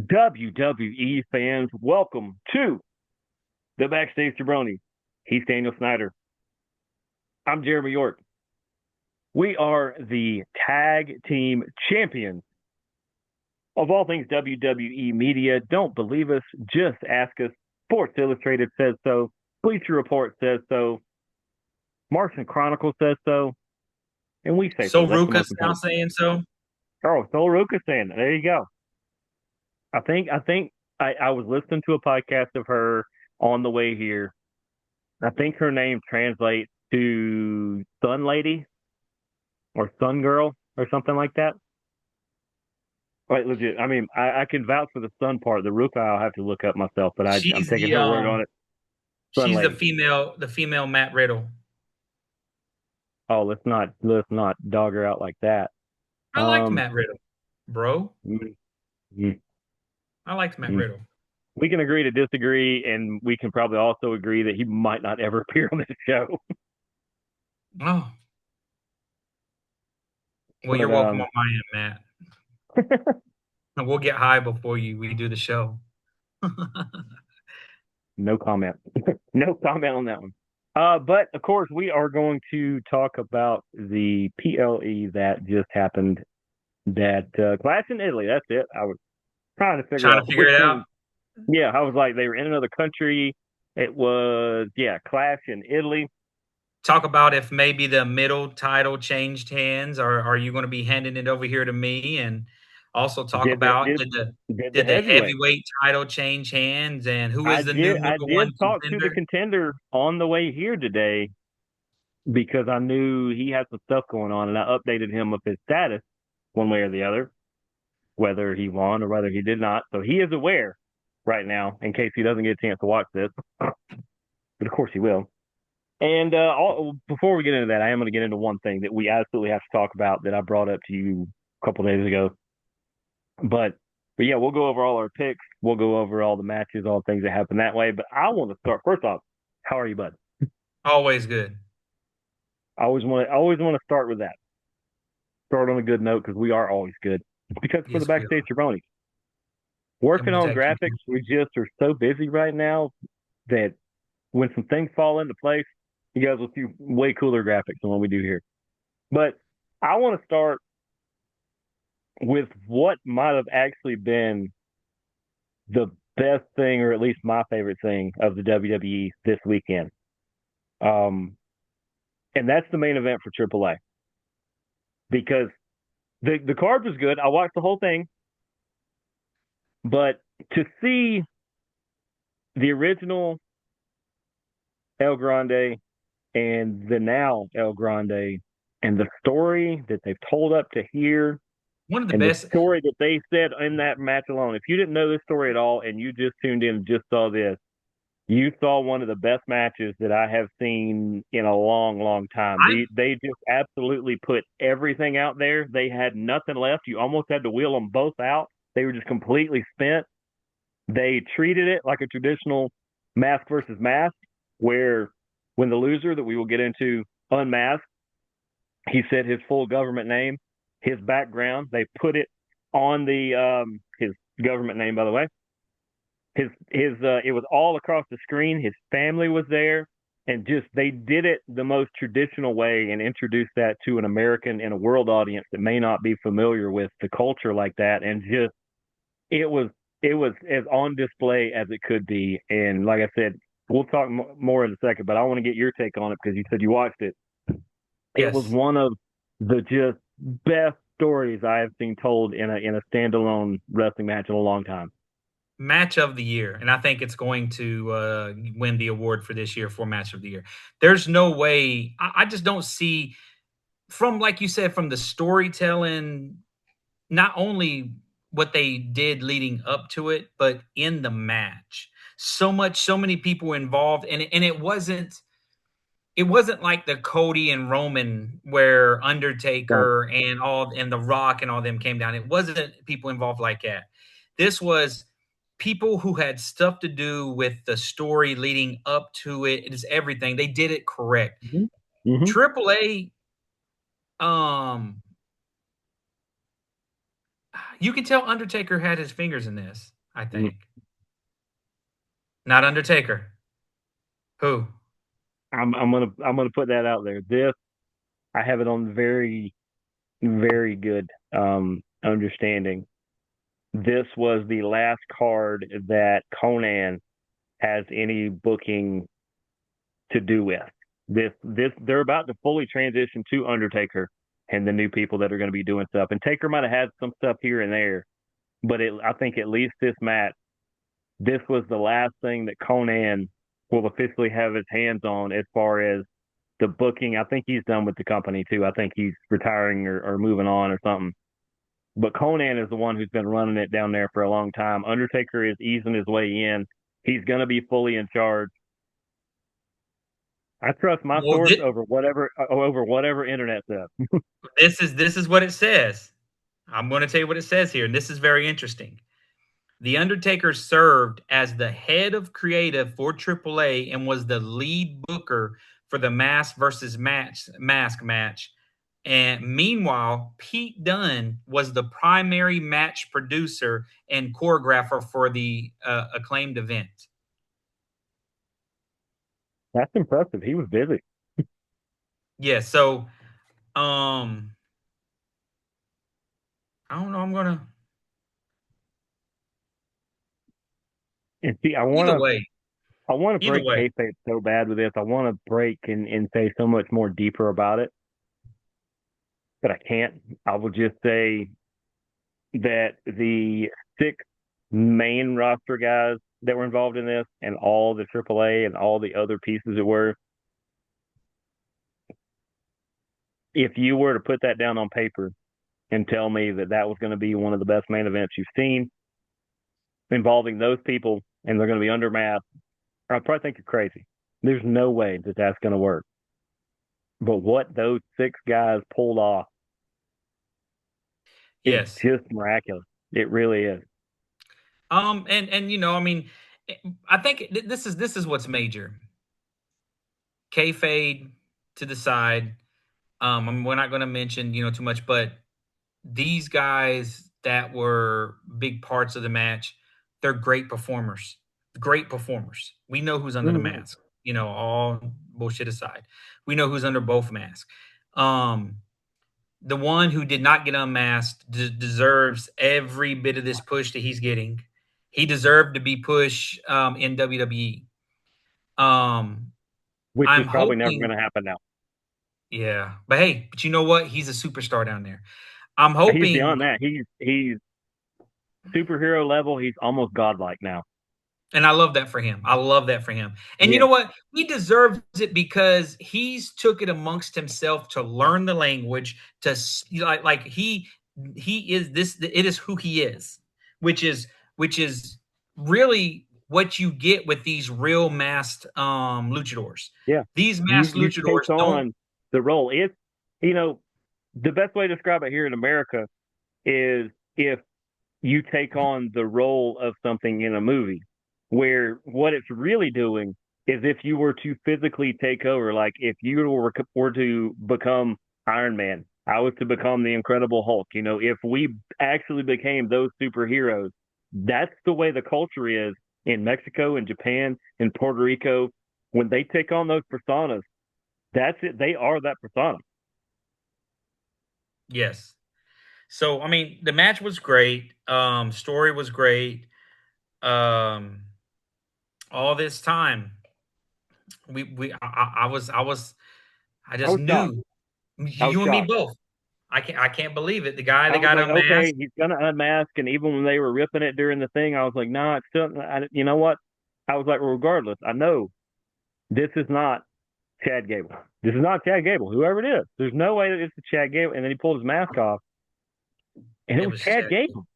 WWE fans, welcome to the Backstage Jabronis. He's Daniel Snyder. I'm Jeremy York. We are the tag team champions of all things WWE media. Don't believe us, just ask us. Sports Illustrated says so. Bleacher Report says so. Martian Chronicle says so. And we say so. So That's the most Ruka's now important. saying so. Oh, Sol Ruka saying it. There you go. I think I was listening to a podcast of her on the way here. I think her name translates to Sun Lady or Sun Girl or something like that. Like legit. I mean, I can vouch for the Sun part. The Ruka I'll have to look up myself, but I'm She's taking the her word on it. Sun she's the Lady. female Matt Riddle. Oh, let's not dog her out like that. I liked Um, Matt Riddle, bro. mm, mm, I liked Matt mm. Riddle. We can agree to disagree, and we can probably also agree that he might not ever appear on this show. Oh, well, you're But welcome on my end, Matt. And we'll get high before we do the show. no comment. No comment on that one. But of course, we are going to talk about the PLE that just happened. That Clash in Italy. That's it. I was trying to figure Trying out to figure which it out. one. Yeah, I was like they were in another country. It was Clash in Italy. Talk about if maybe the middle title changed hands, or are you going to be handing it over here to me? And also talk Did the about did did the did the heavyweight? heavyweight title change hands, and who I is the new did I number did one talk to the contender? contender on the way here today because I knew he had some stuff going on, and I updated him of his status one way or the other, whether he won or whether he did not. So he is aware right now, in case he doesn't get a chance to watch this, but of course he will. And before we get into that, I am going to get into one thing that we absolutely have to talk about that I brought up to you a couple days ago. But but yeah, we'll go over all our picks. We'll go over all the matches, all the things that happen that way. But I want to start first off. How are you, bud? Always good. I always want to start with that. Start on a good note because we are always good. Because for the Yes, we backstage are. Jabroni, Let working me on take you. graphics, we just are so busy right now that when some things fall into place, you guys will see way cooler graphics than what we do here. But I want to start with what might have actually been the best thing, or at least my favorite thing of the WWE this weekend. Um, and that's the main event for AAA because the card was good. I watched the whole thing, but to see the original El Grande and the now El Grande and the story that they've told up to here One of the and the best. story that they said in that match alone. If you didn't know this story at all and you just tuned in and just saw this, you saw one of the best matches that I have seen in a long, long time. I They just absolutely put everything out there. They had nothing left. You almost had to wheel them both out. They were just completely spent. They treated it like a traditional mask versus mask, where when the loser that we will get into unmasked, he said his full government name, his background. They put it on the his government name, by the way. His it was all across the screen. His family was there, and just they did it the most traditional way and introduced that to an American and a world audience that may not be familiar with the culture like that. And just it was it was as on display as it could be. And like I said, we'll talk more in a second, but I want to get your take on it because you said you watched it. It was Yes, one of the just best stories I have seen told in a standalone wrestling match in a long time. match of the year, and I think it's going to win the award for this year for match of the year. There's no way. I just don't see from like you said from the storytelling, not only what they did leading up to it, but in the match. So many people involved, and it wasn't like the Cody and Roman where Right. Undertaker and The Rock and all them came down. It wasn't people involved like that. This was people who had stuff to do with the story leading up to it. It is everything. They did it correct. Mm-hmm. Mm-hmm. Triple A, um, You can tell Undertaker had his fingers in this, I Mm, think. Not Undertaker. Who? I'm gonna put that out there. This I have it on very very good understanding. This was the last card that Conan has any booking to do with. This they're about to fully transition to Undertaker and the new people that are going to be doing stuff. And Taker might have had some stuff here and there, but I think at least this match, this was the last thing that Conan will officially have his hands on as far as the booking. I think he's done with the company too. I think he's retiring or moving on or something. But Conan is the one who's been running it down there for a long time. Undertaker is easing his way in. He's going to be fully in charge. I trust my Well, source over whatever internet says. this is what it says. I'm going to tell you what it says here, and this is very interesting. The Undertaker served as the head of creative for AAA and was the lead booker for the mask match. And meanwhile, Pete Dunne was the primary match producer and choreographer for the acclaimed event. That's impressive. He was busy. Yeah, so I don't know. I'm gonna And see, either way, I want to either break way. kayfabe so bad with this. I want to break and say so much more deeper about it, but I can't. I will just say that the six main roster guys that were involved in this, and all the AAA and all the other pieces that were, if you were to put that down on paper and tell me that that was going to be one of the best main events you've seen involving those people, and they're going to be under mask, I'd probably think you're crazy. There's no way that that's going to work. But what those six guys pulled off is Yes. just miraculous. It really is. And I mean, I think this is what's major. Kayfade to the side. I mean, we're not going to mention too much, but these guys that were big parts of the match, they're great performers. Great performers. We know who's under the Mm-hmm. mask. All bullshit aside, we know who's under both masks. Um, the one who did not get unmasked deserves every bit of this push that he's getting. He deserved to be pushed in WWE. Um, Which is I'm probably never going hoping, to happen now. yeah, but hey, but you know what? He's a superstar down there. I'm He's hoping, beyond that. He's superhero level. He's almost godlike now. and I love that for him. I love that for him. And you Yeah, know what? He deserves it because he's took it amongst himself to learn the language. Like he is this. It is who he is, which is really what you get with these real masked luchadors. yeah. These masked You luchadors take don't. on the role. It's you know the best way to describe it here in America is if you take on the role of something in a movie, where what it's really doing is if you were to physically take over, like if you were to become Iron Man, I was to become the Incredible Hulk. If we actually became those superheroes, that's the way the culture is in Mexico and Japan and Puerto Rico. When they take on those personas, that's it. They are that persona. Yes. So I mean, the match was great. Story was great. Um, all this time, I I just was shocked. knew I was you and me shocked. both. I can't believe it. The guy I that was got like, okay, unmasked, he's gonna unmask, and even when they were ripping it during the thing, I was like, nah, it's still. You know what? I was like, well, regardless, I know this is not Chad Gable. This is not Chad Gable, whoever it is. There's no way that it's Chad Gable. And then he pulled his mask off, and it it was was Chad Chad. Gable.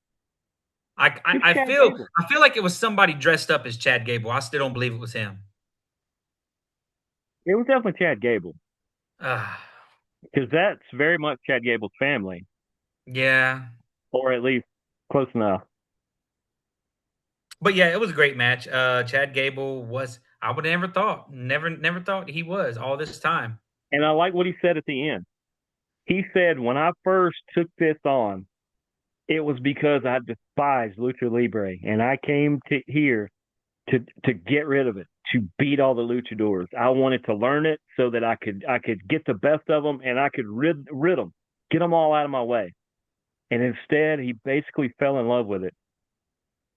I, It's I I Chad feel Gable. I feel like it was somebody dressed up as Chad Gable. I still don't believe it was him. It was definitely Chad Gable Uh, because that's very much Chad Gable's family, yeah, or at least close enough. but yeah, it was a great match. Chad Gable was. I would never thought he was all this time. And I like what he said at the end. He said, when I first took this on, it was because I despised lucha libre, and I came to here to get rid of it, to beat all the luchadors. I wanted to learn it so that I could get the best of them, and I could rid them, get them all out of my way. And instead, he basically fell in love with it,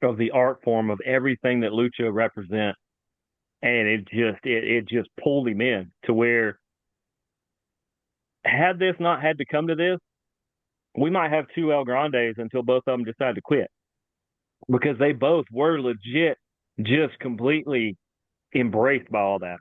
of the art form of everything that lucha represents, and it just pulled him in to where, had this not had to come to this, we might have two El Grandes until both of them decide to quit, because they both were legit, just completely embraced by all that.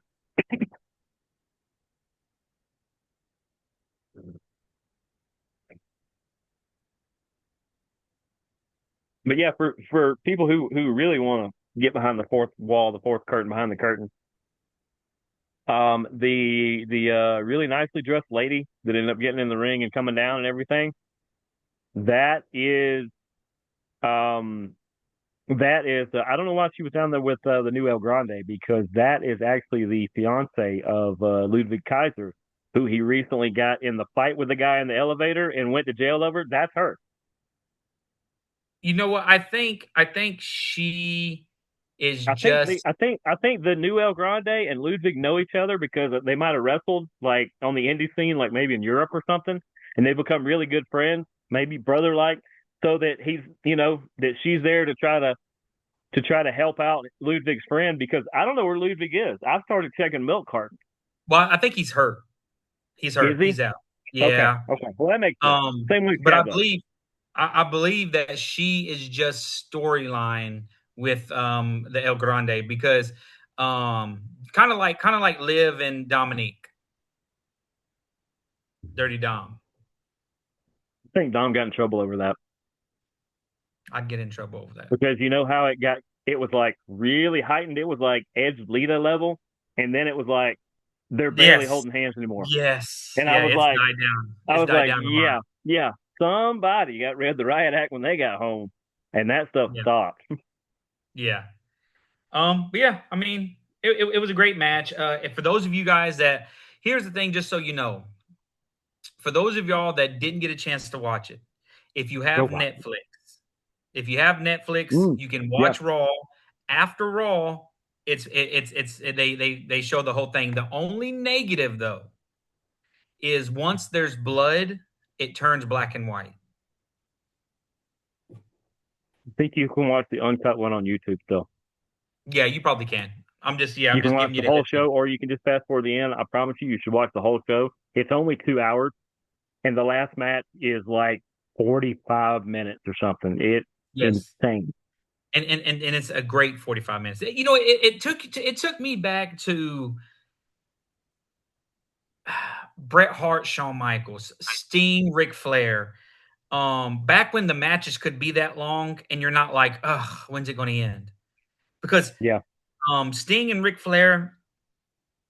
But yeah, for people who really want to get behind the fourth wall, the fourth curtain, behind the curtain, the really nicely dressed lady that ended up getting in the ring and coming down and everything, that is um I don't know why she was down there with the new El Grande, because that is actually the fiance of Ludwig Kaiser, who he recently got in the fight with the guy in the elevator and went to jail over. That's her. You know what? I think she is just I think the new El Grande and Ludwig know each other because they might have wrestled like on the indie scene, like maybe in Europe or something, and they become really good friends, maybe brother like. So that that she's there to try to help out Ludwig's friend, because I don't know where Ludwig is. I started checking milk cartons. well, I think he's hurt. He's Is hurt. he? He's out. Okay. Yeah. Okay. Well, that makes sense. Same with But I Chad. believe I believe that she is just storyline with the El Grande because kind of like Liv and Dominique, Dirty Dom. I think Dom got in trouble over that, I'd get in trouble over that. because you know how it was like really heightened. It was like Edge Lita level, and then it was like they're barely Yes. holding hands anymore. Yes. And Yeah, it's died down. I It's was died like, down a lot. yeah, yeah, somebody got read the riot act when they got home, and that stuff Yeah. stopped. Yeah. But yeah, I mean, it was a great match. And for those of you guys that, here's the thing, just so you know, for those of y'all that didn't get a chance to watch it, if you Go have watch. Netflix, if you have Netflix, Mm, you can yeah, watch Raw. After Raw, they show the whole thing. The only negative though is once there's blood, it turns black and white. I think you can watch the uncut one on YouTube still. Yeah, you probably can. I'm You can just watch giving you the the whole heads up. show, or you can just fast forward the end. I promise you should watch the whole show. It's only 2 hours, and the last match is like 45 minutes or something. It's Yes. insane. And it's a great 45 minutes. It took me back to Bret Hart, Shawn Michaels, Sting, Ric Flair. Back when the matches could be that long, and you're not like, ugh, when's it going to end? Because Yeah. Sting and Ric Flair,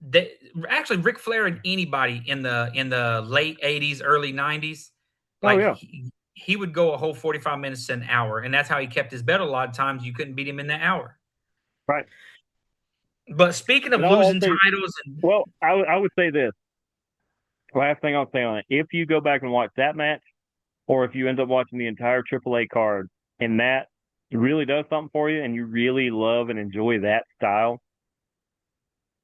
they actually Ric Flair and anybody in the late 80s, early 90s, Oh like yeah. he would go a whole 45 minutes to an hour, and that's how he kept his bet. A lot of times you couldn't beat him in that hour. Right. But speaking of And I'll losing say, titles and well, I would say this. Last thing I'll say on it: if you go back and watch that match, or if you end up watching the entire AAA card, and that really does something for you, and you really love and enjoy that style,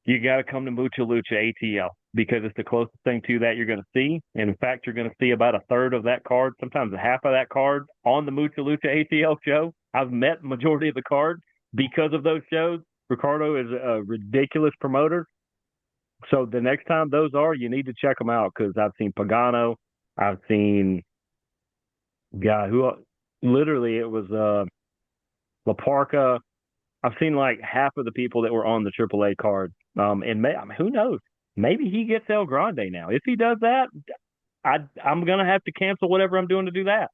you got to come to Mucha Lucha ATL, because it's the closest thing to that you're going to see. And in fact, you're going to see about a third of that card, sometimes a half of that card, on the Mucha Lucha ATL show. I've met majority of the card because of those shows. Ricardo is a ridiculous promoter. So the next time those are, you need to check them out, because I've seen Pagano, I've seen guy who literally, it was La Parca. I've seen like half of the people that were on the AAA card. I mean, who knows? Maybe he gets El Grande now. If he does that, I'm gonna have to cancel whatever I'm doing to do that.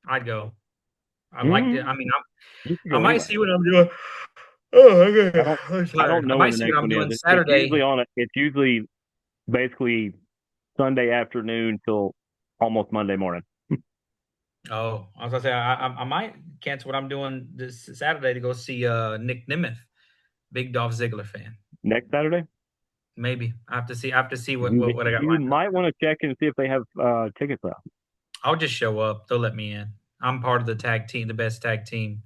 I'd go. I like it. Mm-hmm. I mean, You can I go might anyway. see what I'm doing. Oh, okay. I don't I'm I tired. don't I know when might the see what next I'm one is. doing It's usually Saturday. on it. It's usually basically Sunday afternoon till almost Monday morning. Oh, I was gonna say I might cancel what I'm doing this Saturday to go see Nick Nemeth, big Dolph Ziggler fan. Next Saturday, Maybe I have to see. I have to see what you what I got you lined up. might want to check and see if they have tickets left. I'll just show up. They'll let me in. I'm part of the tag team, the best tag team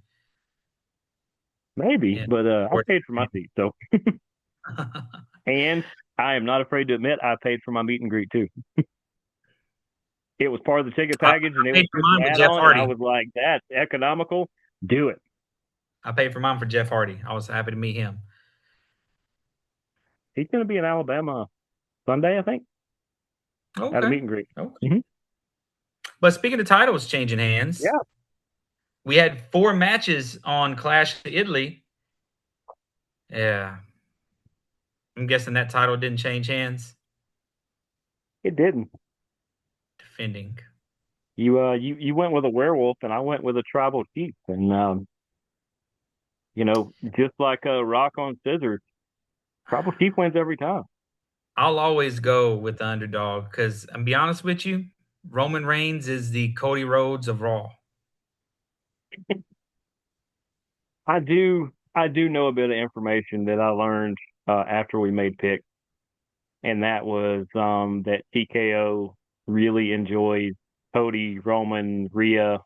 Maybe, in but I sports. paid for my seat, so and I am not afraid to admit I paid for my meet and greet too. It was part of the ticket I package, and it was paid for just an mine with Jeff add-on, and I Hardy. was like, "That's economical. Do it." I paid for mine for Jeff Hardy. I was happy to meet him. He's going to be in Alabama Sunday, I think, at a Okay. meet and greet. Okay. Mm-hmm. But speaking of titles changing hands, Yeah, we had 4 matches on Clash of Italy. Yeah. I'm guessing that title didn't change hands. it didn't. Defending. You went with a werewolf, and I went with a tribal chief, and just like a rock on scissors, tribal chief wins every time. I'll always go with the underdog because I'm be honest with you, Roman Reigns is the Cody Rhodes of Raw. I do know a bit of information that I learned after we made picks, and that was that TKO really enjoys Cody, Roman, Rhea,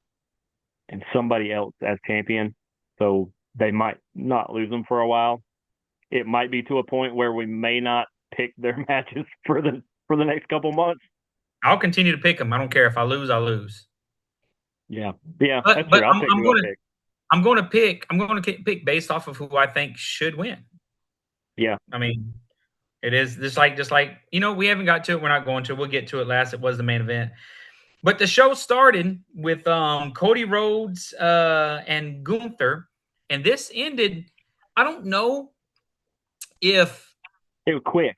and somebody else as champion. So they might not lose them for a while. It might be to a point where we may not pick their matches for the next couple months. I'll continue to pick them. I don't care if I lose, I lose. Yeah, yeah, But that's but true. I'll I'm, pick I'm who I gonna pick. I'm gonna pick I'm gonna pick based off of who I think should win. Yeah, I mean, it is just like we haven't got to it. We're not going to. We'll get to it last. It was the main event. But the show started with Cody Rhodes and Gunther, and this ended. I don't know if it was quick.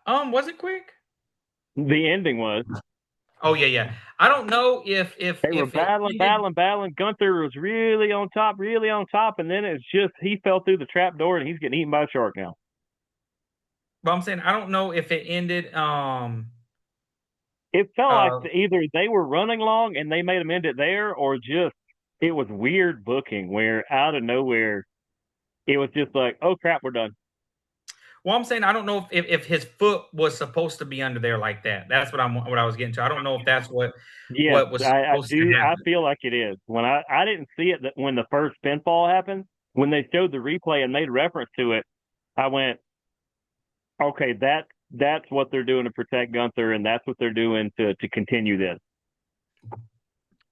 was it quick? The ending was Oh yeah. I don't know they were if it battling, ended. battling, battling. Gunther was really on top, and then it's just he fell through the trap door and he's getting eaten by a shark now. But I'm saying I don't know if it ended. It felt like Uh, either they were running long and they made him end it there, or just it was weird booking where out of nowhere it was just like, oh crap, we're done. well, I'm saying I don't know if his foot was supposed to be under there like that. That's what I was getting to. I don't know if that's Yes, what was I supposed to do. I happen. feel like it is. When I didn't see it that when the first pinfall happened, when they showed the replay and made reference to it, I went, okay, that's what they're doing to protect Gunther, and that's what they're doing to continue this.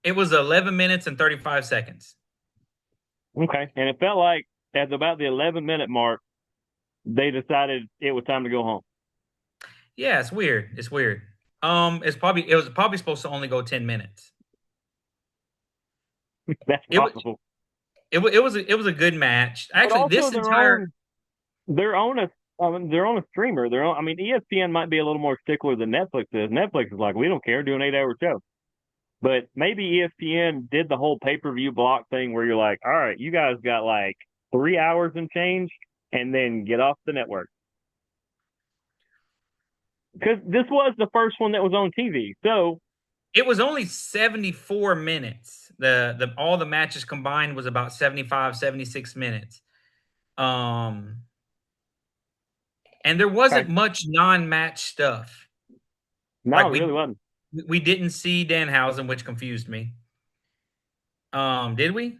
It was 11 minutes and 35 seconds. Okay, and it felt like at about the 11-minute mark, they decided it was time to go home. Yeah, it's weird. It's weird. It was probably supposed to only go 10 minutes. That's It was possible. it was a good match. But Actually, also this entire they're on a they're on a streamer. I mean, ESPN might be a little more stickler than Netflix is. Netflix is like, we don't care, do an 8-hour show. But maybe ESPN did the whole pay-per-view block thing where you're like, all right, you guys got like 3 hours and change, and then get off the network. Because this was the first one that was on TV. So it was only 74 minutes. The all the matches combined was about 75, 76 minutes. Um and there wasn't okay. much non-match stuff. No, Like it really wasn't. we didn't see Danhausen, which confused me. Did we?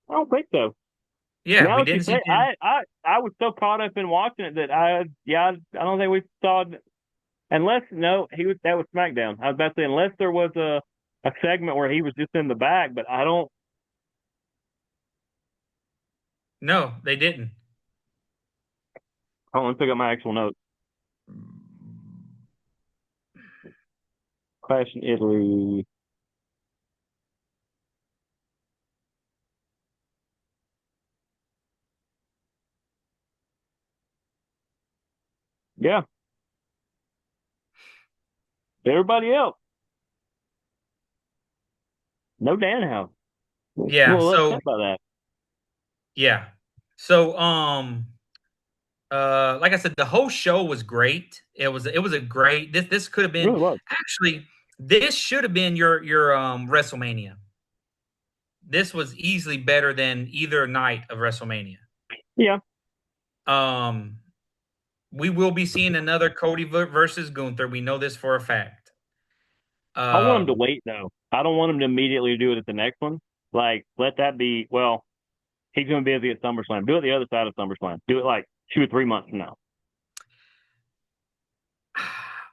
I don't think so. Yeah, Now we that you didn't see say, Dan. I was so caught up in watching it that I don't think we saw unless no that was SmackDown. I was about to say unless there was a segment where he was just in the back, but I don't. No, they didn't. Hold on, let me pick up my actual notes. Clash in Italy. Yeah, everybody else. No Danhouse. I'm a Yeah, little so upset by that. yeah. So like I said, the whole show was great. It was a great this could have It been really was. actually this should have been your WrestleMania. This was easily better than either night of WrestleMania. Yeah, Um We will be seeing another Cody versus Gunther. We know this for a fact. I want him to Um, wait though. I don't want him to immediately do it at the next one. Like, let that be. Well, he's going to be busy at SummerSlam. Do it the other side of SummerSlam. Do it like 2 or 3 months from now.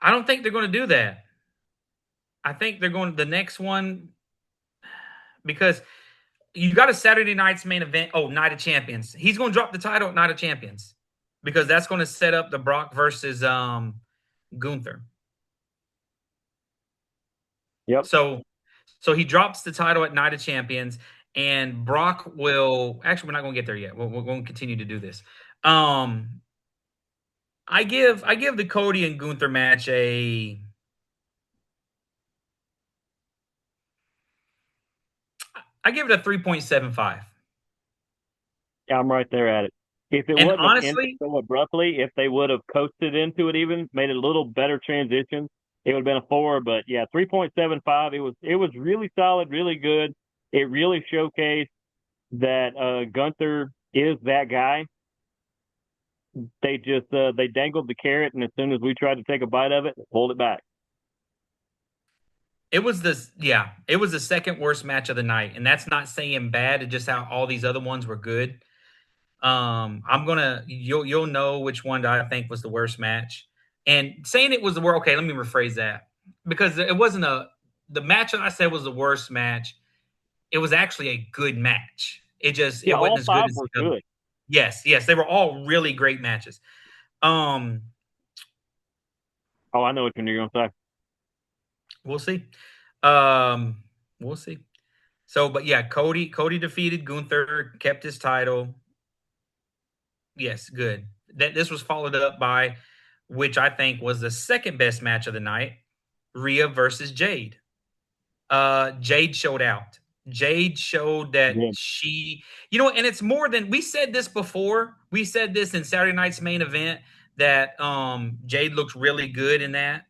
I don't think they're going to do that. I think they're going to the next one because you got a Saturday night's main event. Oh, Night of Champions. He's going to drop the title at Night of Champions because that's going to set up the Brock versus Gunther. Yep. So he drops the title at Night of Champions, and Brock will. Actually, we're not going to get there yet. We're going to continue to do this. I give the Cody and Gunther match a. I give it a 3.75. Yeah, I'm right there at it. If it And wouldn't have ended honestly, so abruptly, if they would have coasted into it, even made it a little better transition, it would have been a 4. But yeah, 3.75. It was really solid, really good. It really showcased that Gunther is that guy. They dangled the carrot, and as soon as we tried to take a bite of it, they pulled it back. it was the second worst match of the night, and that's not saying bad. It's just how all these other ones were good. I'm gonna you'll know which one I think was the worst match. And saying it was the worst, okay, let me rephrase that. Because it wasn't the match that I said was the worst match, it was actually a good match. It Yeah, wasn't all as good five as were the other. good. Yes, they were all really great matches. Um, Oh, I know what you're going to say. we'll see. Um, we'll see. So, but yeah, Cody defeated Gunther, kept his title. Yes, good. That this was followed up by, which I think was the second best match of the night, Rhea versus Jade. Jade showed out. Jade showed that Yeah. and it's more than we said this before. We said this in Saturday night's main event that Jade looks really good in that.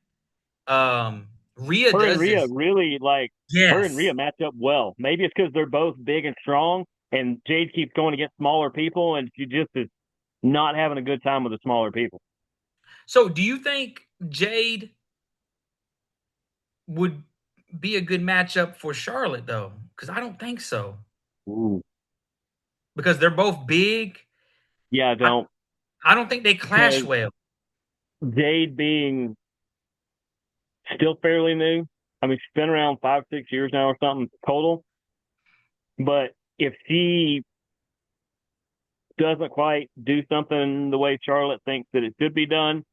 Rhea Her and does Rhea this. really like her and Rhea Yes. match up well. Maybe it's because they're both big and strong, and Jade keeps going against smaller people, and she just is not having a good time with the smaller people. So, do you think Jade would be a good matchup for Charlotte though? Because I don't think so. Ooh. Because they're both big. Yeah, I I, don't, I don't think they clash because well. Jade being still fairly new. I mean, she's been around 5, 6 years now or something total. But if she doesn't quite do something the way Charlotte thinks that it should be done,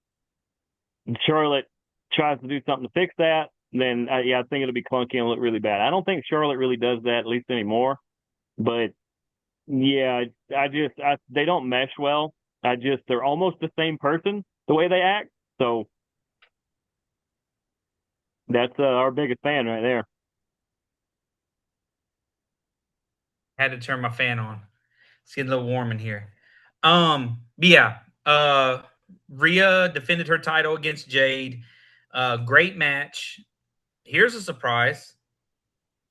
and Charlotte tries to do something to fix that, then yeah, I think it'll be clunky and look really bad. I don't think Charlotte really does that at least anymore. But yeah, they don't mesh well. They're almost the same person the way they act. So that's our biggest fan right there. Had to turn my fan on. It's getting a little warm in here. Yeah. Rhea defended her title against Jade. Great match. Here's a surprise.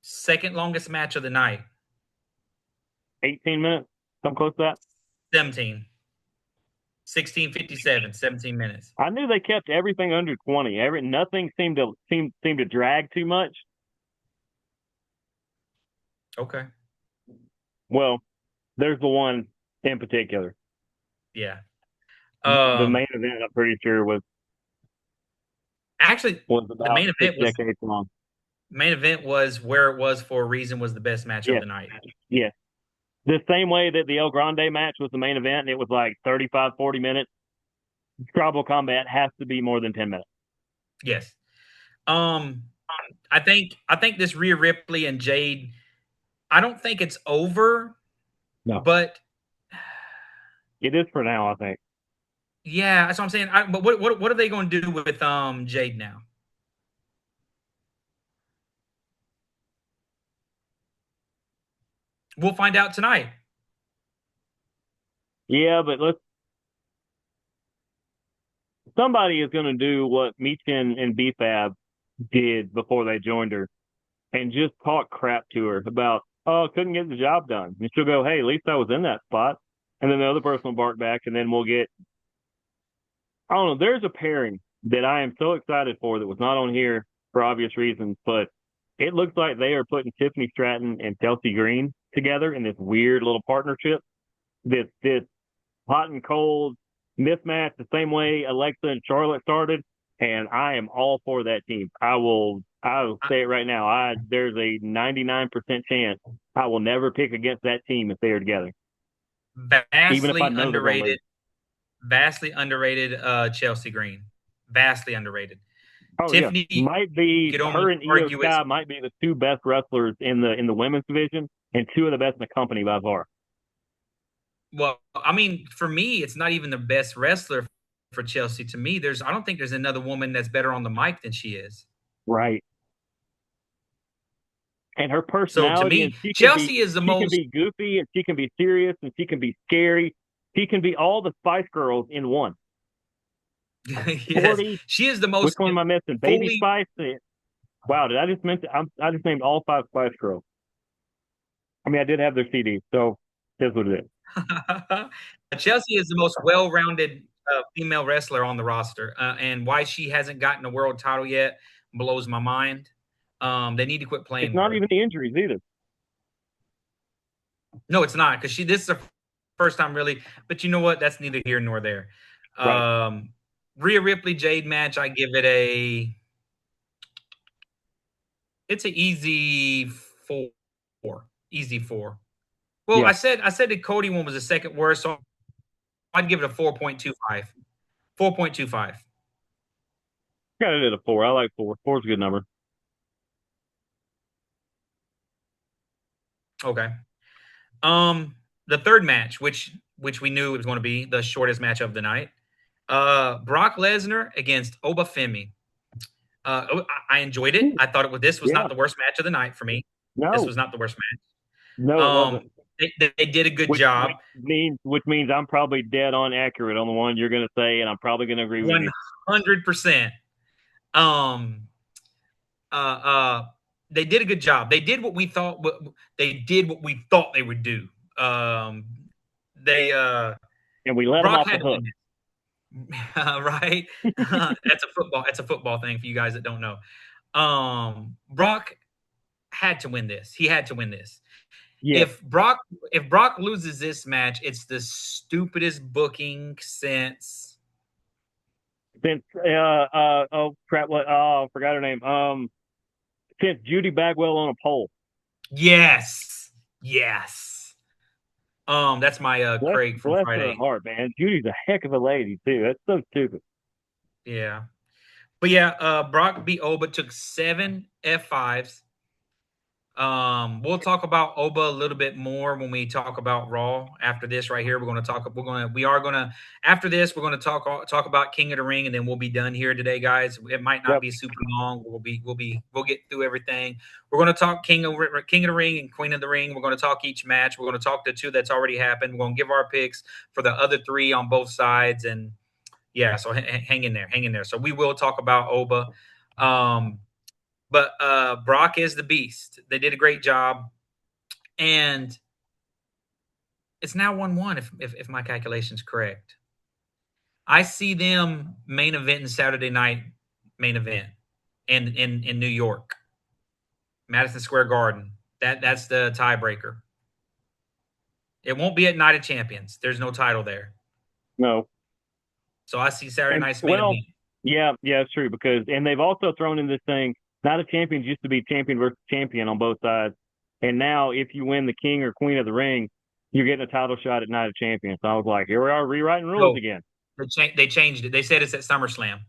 Second longest match of the night. 18 minutes, something close to that. 17. 16:57, 17 minutes. I knew they kept everything under 20. Nothing seemed to drag too much. Okay. Well, there's the one in particular. Yeah. The main event, I'm pretty sure, Actually, was the about 6 decades long. main event was where it was for a reason was the best match of Yes, the night. yes. The same way that the El Grande match was the main event, and it was like 35, 40 minutes. Tribal Combat has to be more than 10 minutes. Yes. Um, I think this Rhea Ripley and Jade. I don't think it's over, No, but it is for now, I think. yeah, that's what I'm saying. But what are they going to do with Jade now? We'll find out tonight. Yeah, but somebody is going to do what Meechin and BFAB did before they joined her and just talk crap to her about, oh, couldn't get the job done. And she'll go, hey, at least I was in that spot. And then the other person will bark back, and then we'll get I don't know. There's a pairing that I am so excited for that was not on here for obvious reasons, but it looks like they are putting Tiffany Stratton and Chelsea Green together in this weird little partnership. This hot and cold mismatch, the same way Alexa and Charlotte started, and I am all for that team. I will say it right now. I There's a 99% chance I will never pick against that team if they are together, even if I Vastly know they're going to underrated, lose. vastly underrated Chelsea Green. Vastly underrated. Oh yeah, Tiffany, you might be could her almost and Io argue it's Sky might be the two best wrestlers in the women's division and two of the best in the company by far. well, I mean, for me, it's not even the best wrestler for Chelsea. To me, I don't think there's another woman that's better on the mic than she is. Right. And her So to personality, and me, Chelsea is the she can most be goofy and she can be serious and she can be scary. She can be all the Spice Girls in one. yes, 40. she is the Which most one am I missing? Baby fully Spice. Wow, did I just mention? I just named all five Spice Girls. I mean, I did have their CD, so that's what it is. Chelsea is the most well-rounded female wrestler on the roster, and why she hasn't gotten a world title yet blows my mind. They need to quit It's playing with not her. even the injuries either. No, it's not because she. This is her first time really. But you know what? That's neither here nor there. Right. Um, Rhea Ripley Jade match. I give it a. It's an easy four. Easy four. Well, Yeah. I said the Cody one was the second worst, so I'd give it a 4.25. 4.25. Got it at a four. I like four. Four's a good number. Okay. The third match, which we knew it was going to be the shortest match of the night. Brock Lesnar against Obafemi. I enjoyed it. I thought this was Yeah. not the worst match of the night for me. This No. was not the worst match. No, it wasn't. They did a good Which job. means I'm probably dead on accurate on the one you're going to say, and I'm probably going to agree with you. 100%. Um, uh, uh, they did a good job. They did what we thought. They did what we thought they would do. Um, they And we let them Brock off the had to hook. win it, right? That's a football. That's a football thing for you guys that don't know. Brock had to win this. He had to win this. Yes. If Brock loses this match, it's the stupidest booking since Since oh crap, what? Oh, I forgot her name. Since Judy Bagwell on a pole. yes, yes. That's my Craig from Bless her Friday. heart, man. Judy's a heck of a lady too. That's so stupid. Yeah, but yeah, Brock beat Oba, took 7 F5s. We'll talk about Oba a little bit more when we talk about Raw after this right here. We are going to, after this, we're going to talk about King of the Ring, and then we'll be done here today, guys. It might not Yep. be super long. We'll get through everything. We're going to talk King of the Ring and Queen of the Ring. We're going to talk each match. We're going to talk the two that's already happened. We're going to give our picks for the other three on both sides. And yeah, so hang in there, hang in there. So we will talk about Oba. Um, but Brock is the beast. They did a great job, and it's now 1-1 if my calculation's correct. I see them main eventing Saturday night main event in New York, Madison Square Garden. That's the tiebreaker. It won't be at Night of Champions. There's no title there. No. So I see Saturday And night's main well, event. yeah, it's true because and they've also thrown in this thing. Not a champions used to be champion versus champion on both sides, and now if you win the King or Queen of the Ring, you're getting a title shot at Night of Champions. So I was like, here we are rewriting rules No, again. they changed it. They said it's at SummerSlam.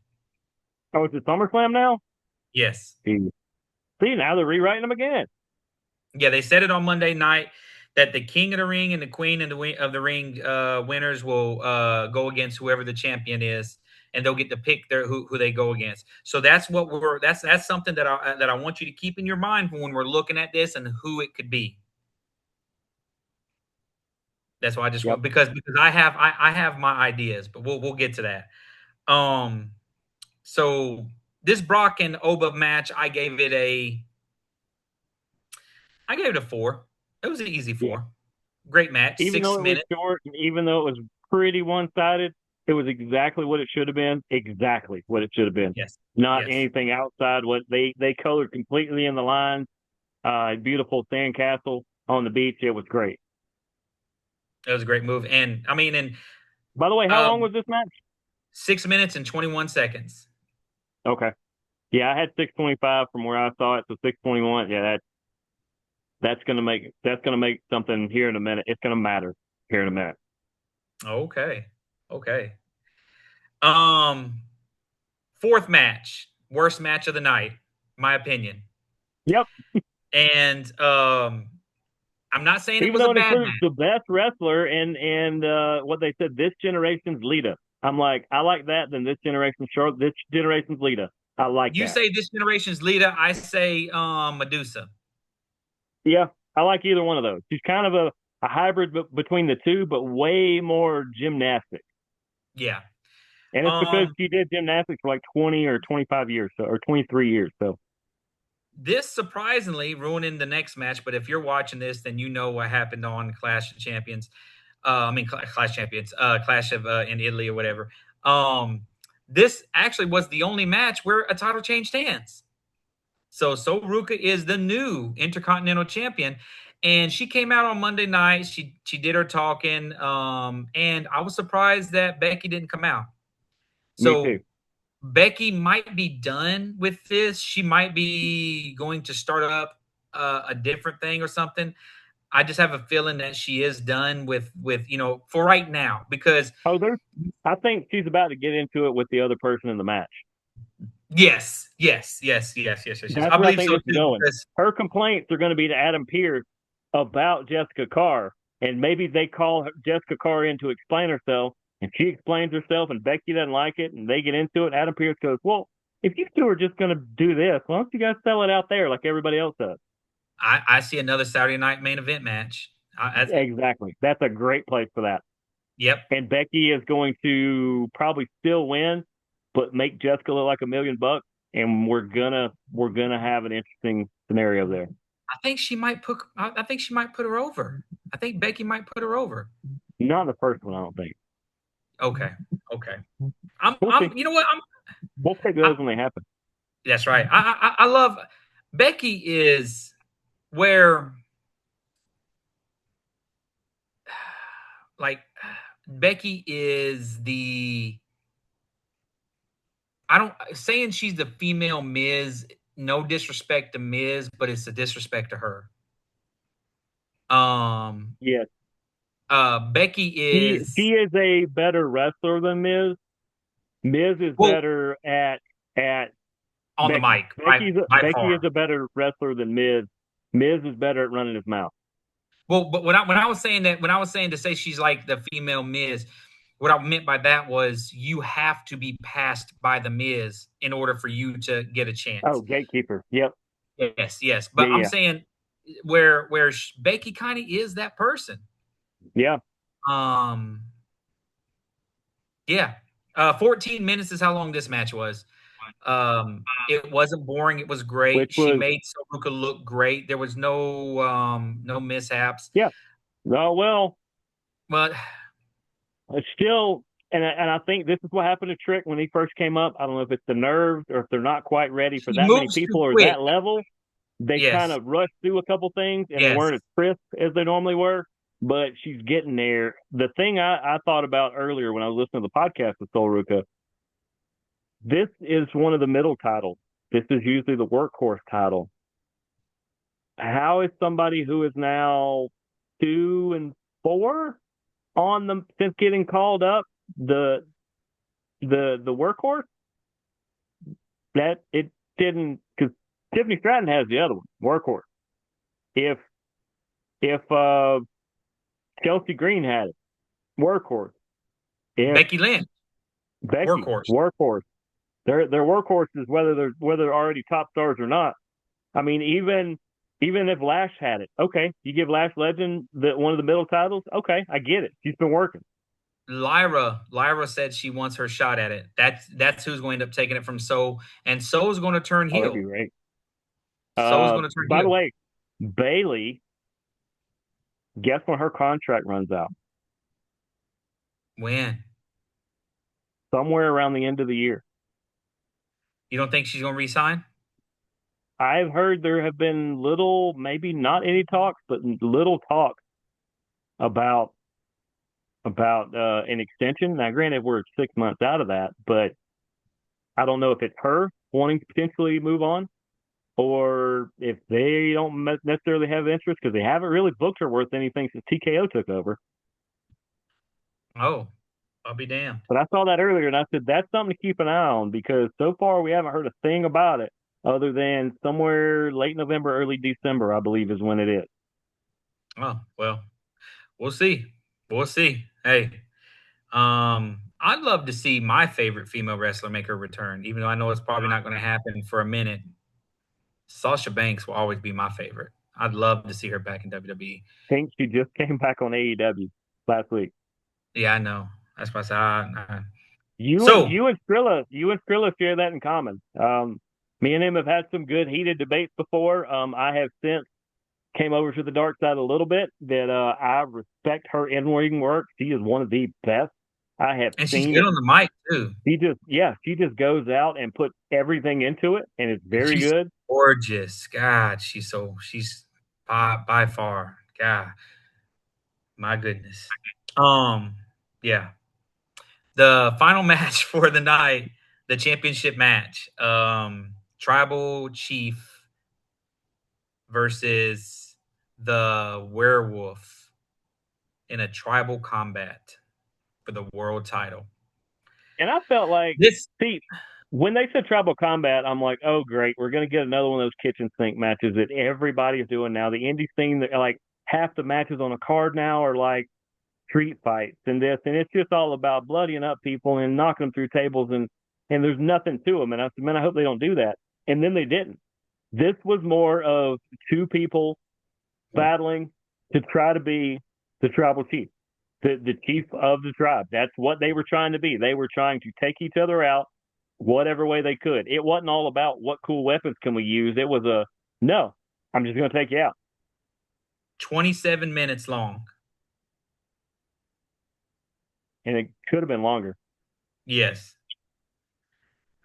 Oh, it's at SummerSlam now. Yes. See, now they're rewriting them again. Yeah, they said it on Monday night that the King of the Ring and the Queen of the Ring winners will go against whoever the champion is, and they'll get to pick who they go against. So that's something that I want you to keep in your mind when we're looking at this and who it could be. That's why I just Yep. want because I have my ideas, but we'll get to that. Um, so this Brock and Oba match, I gave it a 4. It was an easy Yeah. 4. Great match, Even though six it was minutes. short, and even though it was pretty one sided, It was exactly what it should have been. Exactly what it should have been. Yes. Not Yes. anything outside what they colored completely in the lines. Beautiful sandcastle on the beach. It was great. It was a great move. And I mean, in By the way, how long um, was this match? 6 minutes and 21 seconds. Okay. Yeah, I had 6:25 from where I saw it, so 6:21. Yeah, that's gonna make something here in a minute. It's gonna matter here in a minute. Okay. Okay. Um, Fourth match, worst match of the night, my opinion. Yep. And I'm not saying it Even was a though it bad includes match. the best wrestler and what they said, this generation's Lita. I'm like, I like that than this generation's Charlotte. This generation's Lita. I like You that. say this generation's Lita, I say Medusa. Yeah, I like either one of those. She's kind of a hybrid between the two, but way more gymnastics. Yeah. And it's because Um, she did gymnastics for like 20 or 25 years, so, or 23 years. So this surprisingly ruining the next match, but if you're watching this, then you know what happened on Clash of Champions. Clash Champions, Clash of in Italy or whatever. Um, this actually was the only match where a title changed hands. So Ruka is the new Intercontinental Champion, and she came out on Monday night. She did her talking, and I was surprised that Becky didn't come out. me too. So Becky might be done with this. She might be going to start up a different thing or something. I just have a feeling that she is done with for right now because Oh, I think she's about to get into it with the other person in the match. yes. That's I where I believe think so this is too going. because Her complaints are going to be to Adam Pearce about Jessica Carr, and maybe they call Jessica Carr in to explain herself, and she explains herself, and Becky doesn't like it, and they get into it. Adam Pearce goes, "Well, if you two are just going to do this, why don't you guys sell it out there like everybody else does?" I see another Saturday night main event match. Exactly. That's a great place for that. Yep. And Becky is going to probably still win, but make Jessica look like $1 million, and we're gonna have an interesting scenario there. I think she might put her over. I think Becky might put her over. Not the first one, I don't think. Okay. Okay. I'm We'll see. I'm you know what? We'll take I those when they happen. That's right. I love Becky is where like Becky is the I don't saying she's the female Miz, no disrespect to Miz, but it's a disrespect to her. Um Yes, Becky she is is a better wrestler than Miz. Miz is well better at on the Becky. mic by Becky is far. a better wrestler than Miz. Miz is better at running his mouth. Well, but when I was saying that, when I was saying to say she's like the female Miz, what I meant by that was you have to be passed by the Miz in order for you to get a Oh, chance. gatekeeper. Yep. Yes. Yeah, But I'm yeah, saying where Becky kind of is that person. yeah. Um, yeah. 14 minutes is how long this match was. It wasn't boring. It was Which great. She was made Saruka look great. There was no mishaps. yeah. Oh well, But it's still, and I think this is what happened to Trick when he first came up. I don't know if it's the nerves or if they're not quite ready for she that many moves too people or quick. that level. They kind Yes. of rushed through a couple things and they Yes. weren't as crisp as they normally were. But she's getting there. The thing I thought about earlier when I was listening to the podcast with Sol Ruka, this is one of the middle titles. This is usually the workhorse title. How is somebody who is now 2 and 4 on them since getting called up the workhorse? That it didn't, because Tiffany Stratton has the other one, workhorse. If if Chelsea Green had it, workhorse. If Becky Lynch, Becky, workhorse. workhorse. They're workhorses whether they're already top stars or not. I mean, even if Lash had it, okay, you give Lash Legend one of the middle titles, okay, I get it. She's been working. Lyra said she wants her shot at it. That's who's going to end up taking it from So, and So is going to turn Oh, that'd be heel. great. So is going to turn By the heel. way, Bailey, guess when her contract runs out? When? somewhere around the end of the year. You don't think she's going to resign? I've heard there have been little, maybe not any talks, but little talk about an extension. Now, granted, we're 6 months out of that, but I don't know if it's her wanting to potentially move on or if they don't necessarily have interest because they haven't really booked her worth anything since TKO took over. Oh, I'll be damned. But I saw that earlier and I said that's something to keep an eye on because so far we haven't heard a thing about it other than somewhere late November, early December, I believe is when it is. Oh, well, we'll see. We'll see. Hey, I'd love to see my favorite female wrestler make her return, even though I know it's probably not going to happen for a minute. Sasha Banks will always be my favorite. I'd love to see her back in WWE. I think she just came back on AEW last week. Yeah, I know. That's why I said, You and so, you and Skrilla share that in common. Me and him have had some good heated debates before. I have since came over to the dark side a little bit. That I respect her in-ring work. She is one of the best I have and she's seen. good on the mic too. She just goes out and puts everything into it, and it's And very she's good. gorgeous. God, she's by far. God, my goodness. Yeah. The final match for the night, the championship match. Tribal Chief versus the Werewolf in a tribal combat for the world title. And I felt like, This see, when they said tribal combat, I'm like, oh great, we're gonna get another one of those kitchen sink matches that everybody's doing now. The indie scene, that like half the matches on a card now are like street fights and this, and it's just all about bloodying up people and knocking them through tables, and there's nothing to them. And I said, man, I hope they don't do that. And then they didn't. This was more of two people battling to try to be the tribal chief, the chief of the tribe. That's what they were trying to be. They were trying to take each other out whatever way they could. It wasn't all about what cool weapons can we use. It was a no, I'm just going to take you out. 27 minutes long. And it could have been longer. Yes.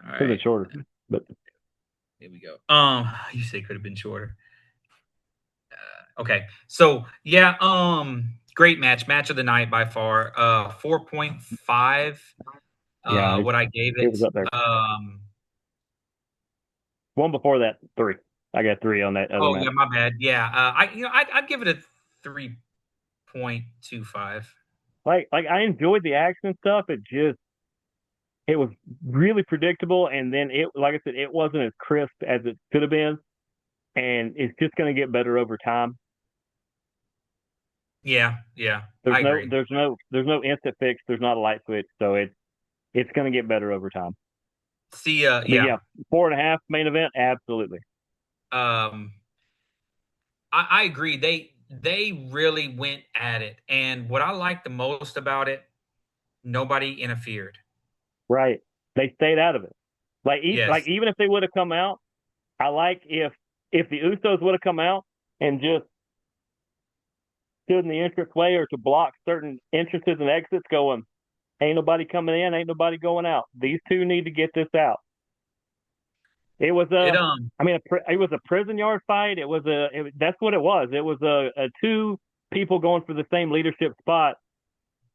All right. Could have been shorter, but here we go. You say could have been shorter. Okay. So yeah, great match of the night by far. 4.5. Yeah, what I gave it. It was up there. One before that, 3. I got 3 on that other match. Yeah, my bad. Yeah, I'd give it a 3.25. Like I enjoyed the action stuff. It was really predictable, and then like I said, it wasn't as crisp as it could have been, and it's just going to get better over time. Yeah. There's no instant fix. There's not a light switch, so it's going to get better over time. See, yeah, 4.5 main event, absolutely. I agree. They really went at it, and what I liked the most about it, nobody interfered. Right, they stayed out of it. Like even if they would have come out, I like if the Usos would have come out and just stood in the entrance way or to block certain entrances and exits, going, ain't nobody coming in, ain't nobody going out. These two need to get this out. It was it was a prison yard fight. That's what it was. It was a two people going for the same leadership spot.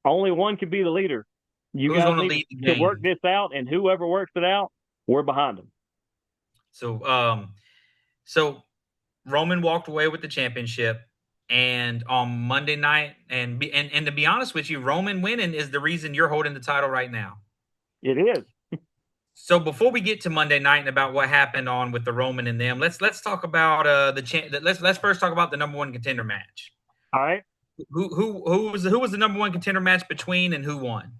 Only one can be the leader. You guys need to work this out, and whoever works it out, we're behind them. So Roman walked away with the championship, and on Monday night, and to be honest with you, Roman winning is the reason you're holding the title right now. It is. So before we get to Monday night and about what happened on with the Roman and them, let's talk about let's first talk about the number one contender match. All right. Who was the number one contender match between, and who won?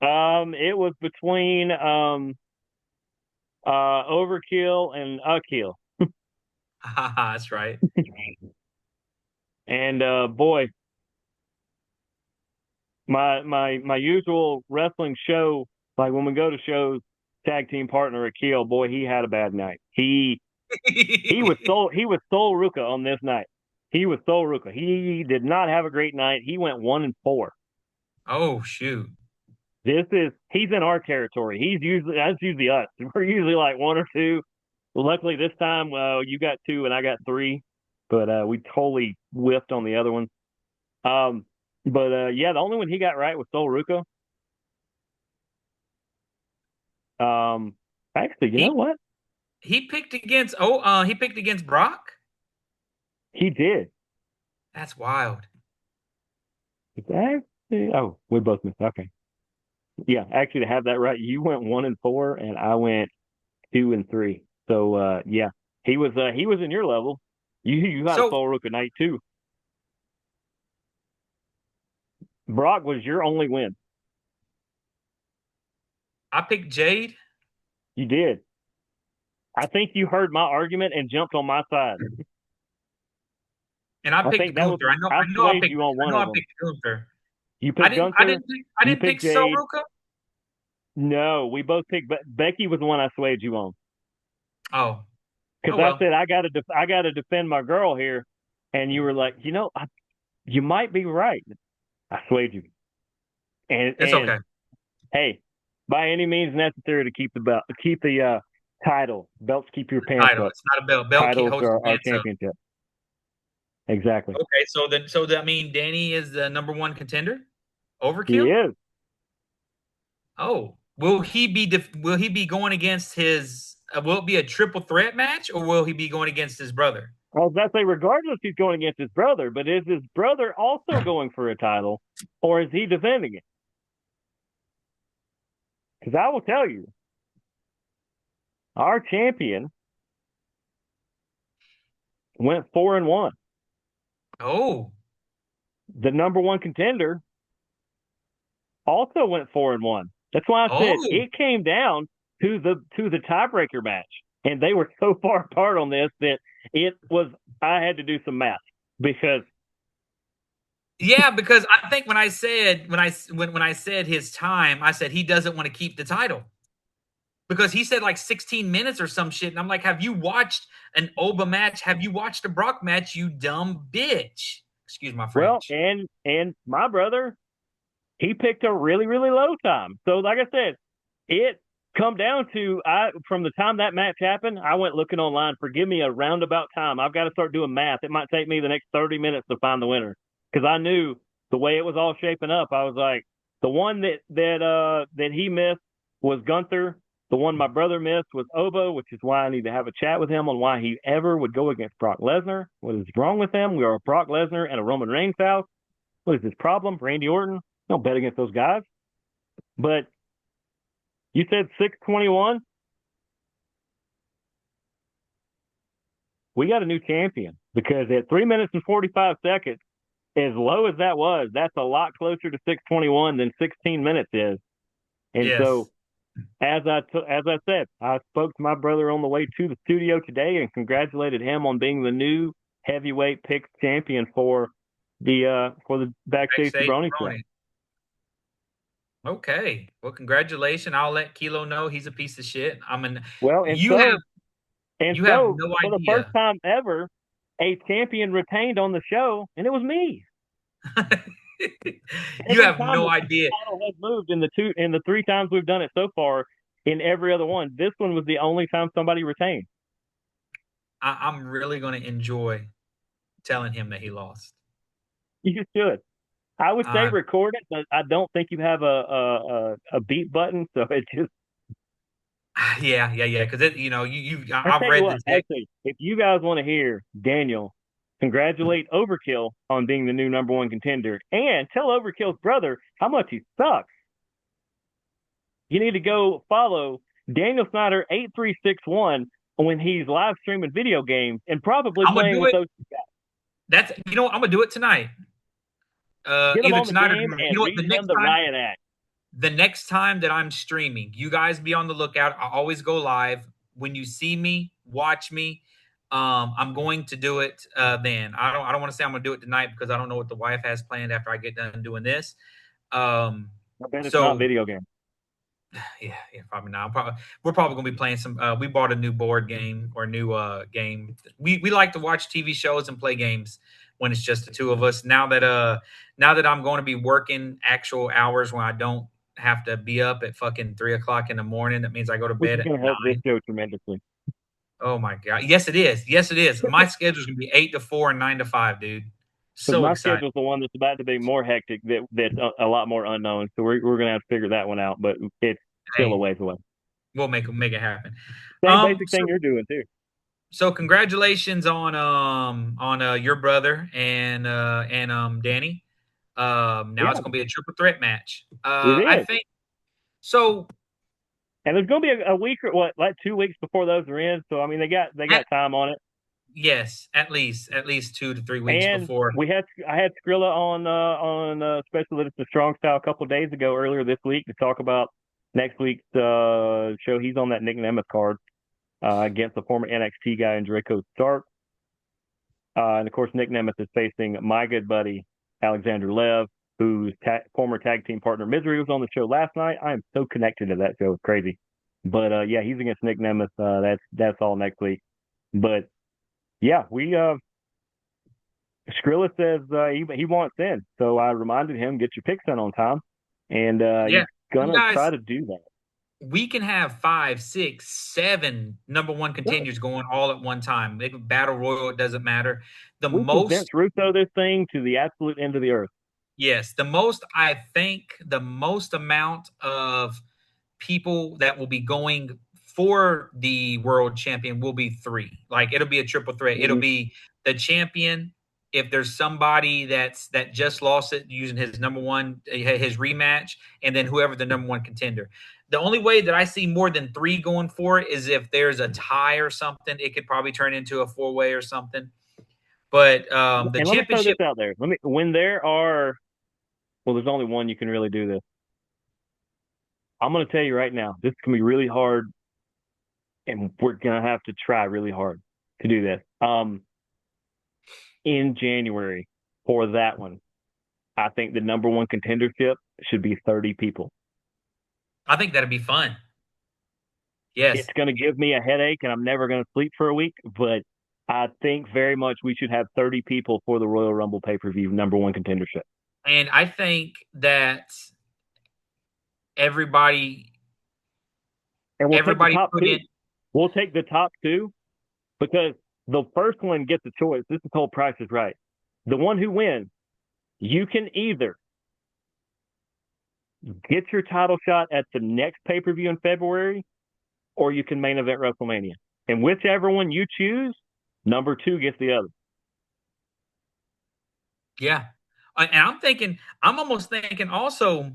It was between Overkill and Akill. That's right. And boy, my usual wrestling show, like when we go to shows, tag team partner Akil, boy, he had a bad night. He was Sol Ruka on this night. He was Sol Ruka. He did not have a great night. He went 1-4. Oh shoot. He's in our territory. That's usually us. We're usually like one or two. Luckily this time, you got two and I got three, but we totally whiffed on the other one. Um, but yeah, the only one he got right was Sol Ruka. Um, actually, you know He what? he picked against Brock. He did. That's wild. Actually, oh, we both missed. Okay, yeah. Actually, to have that right, you went 1-4, and I went 2-3. So yeah, he was in your level. You had a So Sol Ruka night too. Brock was your only win. I picked Jade, You did. I think you heard my argument and jumped on my side. and I I picked think that was Gunther. I swayed you on one I of know I them. picked Gunther. You picked Gunther. I You didn't pick picked Jade. Soruka. No, we both picked. Becky was the one I swayed you on Oh, because oh I well. said I got to defend my girl here, and you were like, you might be right. I swayed you, It's and okay. hey, by any means necessary to keep the belt, keep the title. Belts keep your pants Title. up. It's not a belt. Belt Titles holds are your our pants up. championship. Exactly. Okay, so that mean Danny is the number one contender? He Overkill? is. Oh, will he be going against his? Will it be a triple threat match, or will he be going against his brother? I was about to say, regardless, he's going against his brother, but is his brother also going for a title, or is he defending it? Because I will tell you, our champion went 4-1. Oh, The number one contender also went 4-1. That's why I said oh, it came down to the tiebreaker match, and they were so far apart on this that it was I had to do some math because yeah. Because I think when I said his time, I said he doesn't want to keep the title because he said like 16 minutes or some shit, and I'm like, have you watched an Oba match? Have you watched a Brock match? You dumb bitch. Excuse my well, French. and my brother he picked a really really low time. So like I said, it come down to I from the time that match happened, I went looking online. Forgive me a roundabout time. I've got to start doing math. It might take me the next 30 minutes to find the winner because I knew the way it was all shaping up. I was like, the one that he missed was Gunther. The one my brother missed was Obo, which is why I need to have a chat with him on why he ever would go against Brock Lesnar. What is wrong with him? We are a Brock Lesnar and a Roman Reigns house. What is his problem? Randy Orton? Don't bet against those guys. But you said 621. We got a new champion because at 3 minutes and 45 seconds, as low as that was, that's a lot closer to 621 than 16 minutes is. And Yes. so, as I said, I spoke to my brother on the way to the studio today and congratulated him on being the new heavyweight picked champion for the Backstage Backstage Jabronis show. Brony. Okay. Well, congratulations. I'll let Kilo know he's a piece of shit. I mean, Well, you have and you have so no for the first idea. time ever, a champion retained on the show, and it was me. You Every have time no the idea. title has moved in the three times we've done it so far, in every other one, this one was the only time somebody retained. I'm really going to enjoy telling him that he lost. You just should. I would say Uh, record it, but I don't think you have a beat button, so it just. yeah. Because I I've tell you read what, the text. actually, if you guys want to hear Daniel congratulate Overkill on being the new number one contender, and tell Overkill's brother how much he sucks, you need to go follow Daniel Snyder 8361 when he's live streaming video games and probably I'm gonna playing do with it. those guys. That's I'm gonna do it tonight. Get them Either on the tonight or game tomorrow. You and know what? read them the riot act. The next time that I'm streaming, you guys be on the lookout. I always go live. When you see me, watch me. I'm going to do it then. I don't want to say I'm going to do it tonight because I don't know what the wife has planned after I get done doing this. I bet it's not So video game. yeah, probably not. We're probably going to be playing some. We bought a new board game or new game. We like to watch TV shows and play games when it's just the two of us. Now that I'm going to be working actual hours when I don't have to be up at fucking 3 o'clock in the morning. That means I go to Which bed is at going to help this 9. show tremendously. Oh my God. Yes, it is. Yes, it is. My schedule is going to be 8 to 4 and 9 to 5, dude. Because So my excited. schedule's the one that's about to be more hectic, that's a lot more unknown. So we're going to have to figure that one out, but it's still a Hey, ways away. we'll make it happen. Same basic So thing you're doing too. so congratulations on your brother and Danny. Now it's Yeah, going to be a triple threat match. it I is. think so. And there's going to be a week or what, like 2 weeks before those are in. So I mean, they got time on it. Yes, at least 2 to 3 weeks And before. I had Skrilla on Special Edition Strong Style a couple of days ago earlier this week to talk about next week's show. He's on that Nick Nemeth card against the former NXT guy, Draco Stark. And of course, Nick Nemeth is facing my good buddy Alexander Lev, whose former tag team partner Misery was on the show last night. I am so connected to that show; it's crazy. But yeah, he's against Nick Nemeth. That's all next week. But yeah, we Skrilla says he wants in, so I reminded him get your picks in on time, and Yeah, he's you gonna try guys, to do that. we can have 5, 6, 7 number one Yeah. contenders going all at one time. They could battle royal, it doesn't matter. The We can Vince most, Russo this thing to the absolute end of the earth. yes, I think the most amount of people that will be going for the world champion will be 3. Like it'll be a triple threat. It'll Mm-hmm. be the champion. If there's somebody that just lost it using his number one, his rematch, and then whoever the number one contender. The only way that I see more than 3 going for it is if there's a tie or something. It could probably turn into a 4-way or something. But the And let me throw this championship, out there. When there are there's only one you can really do this. I'm going to tell you right now, this is going to be really hard, and we're going to have to try really hard to do this. In January for that one, I think the number one contendership should be 30 people. I think that'd be fun. Yes. It's going to give me a headache, and I'm never going to sleep for a week, but I think very much we should have 30 people for the Royal Rumble pay-per-view number one contendership. And I think that everybody And we'll take the everybody top put two. in. We'll take the top two because the first one gets a choice. This is called Price is Right. The one who wins, you can either get your title shot at the next pay-per-view in February, or you can main event WrestleMania. And whichever one you choose, number two gets the other. Yeah. And I'm almost thinking also,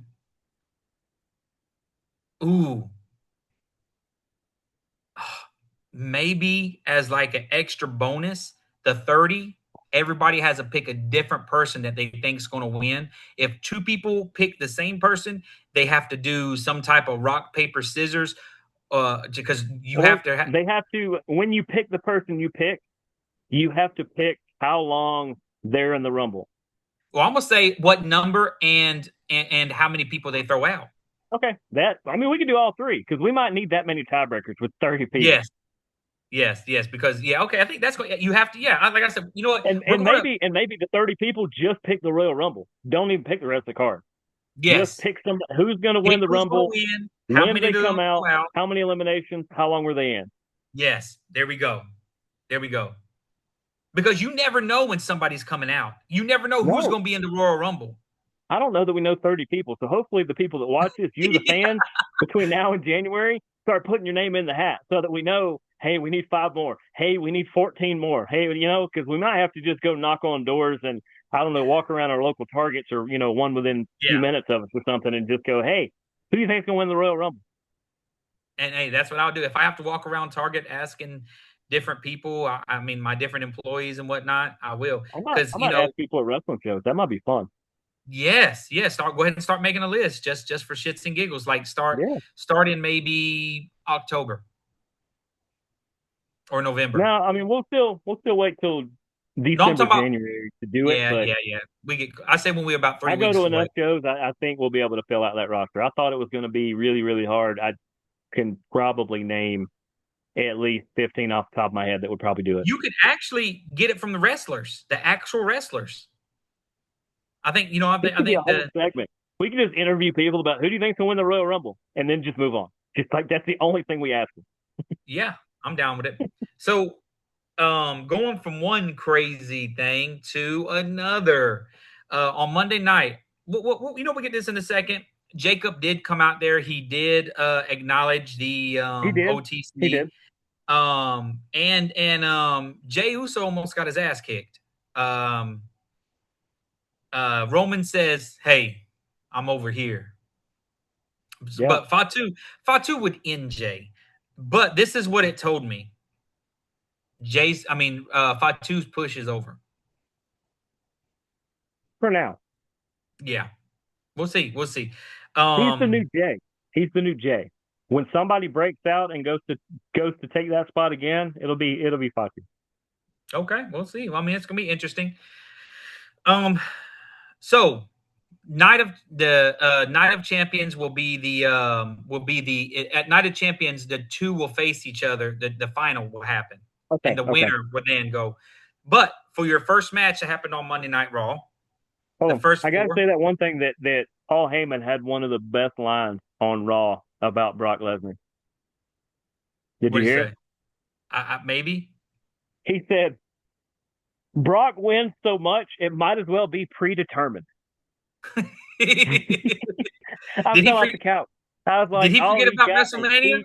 ooh, maybe as like an extra bonus, the 30, everybody has to pick a different person that they think is going to win. If 2 people pick the same person, they have to do some type of rock, paper, scissors, because you Well, have to. they have to, when you pick the person you pick, you have to pick how long they're in the Rumble. Well, I'm gonna say what number and how many people they throw out. Okay, we can do all three because we might need that many tiebreakers with 30 people. Yes, yes, because okay, I think that's what you have to. Yeah, like I said, you know what? And We're gonna. maybe the 30 people just pick the Royal Rumble. Don't even pick the rest of the card. Just Yes, pick who's going to win pick the who's gonna Rumble, win. How when many they do come they out, go out? how many eliminations, how long were they in. Yes, there we go. There we go. Because you never know when somebody's coming out. You never know who's No, going to be in the Royal Rumble. I don't know that we know 30 people. So hopefully the people that watch this, you, the fans, between now and January, start putting your name in the hat so that we know, hey, we need 5 more. Hey, we need 14 more. Hey, because we might have to just go knock on doors and, I don't know, walk around our local Targets or, one within a few minutes of us or something and just go, hey, who do you think's going to win the Royal Rumble? And hey, that's what I'll do. If I have to walk around Target asking different people, I mean, my different employees and whatnot, I will. Because, I might ask people at wrestling shows. That might be fun. yes. Go ahead and start making a list just for shits and giggles. Like start in maybe October or November. No, I mean we'll still wait till No, I'm December, talking about. January to do it. Yeah, But yeah. I say when we're about 3 I go weeks to away. enough shows. I think we'll be able to fill out that roster. I thought it was going to be really, really hard. I can probably name at least 15 off the top of my head that would probably do it. You could actually get it from the wrestlers, the actual wrestlers. I think It could be a whole segment. We can just interview people about who do you think's gonna win the Royal Rumble, and then just move on. Just like that's the only thing we ask them. Yeah, I'm down with it. So, going from one crazy thing to another, on Monday night, we get this in a second. Jacob did come out there. He did acknowledge the He did. He OTC. did. And Jey Uso almost got his ass kicked. Um, Roman says, "Hey, I'm over here," Yeah. but Fatu would end Jay. But this is what it told me. Fatu's push is over. For now, Yeah, we'll see. We'll see. he's the new Jay. He's the new Jay. When somebody breaks out and goes to take that spot again, it'll be Fatu. Okay, we'll see. Well, I mean, it's gonna be interesting. Um, so Night of Champions will be the at Night of Champions the two will face each other. The final will happen, Okay. and the Okay. winner will then go. But for your first match that happened on Monday Night Raw, Hold the on. first I gotta four. say that one thing that Paul Heyman had one of the best lines on Raw about Brock Lesnar. Did What you do you hear it? say? Maybe. He said, Brock wins so much it might as well be predetermined. did I he fell off the couch. I was did like, he oh, forget he about got me. WrestleMania?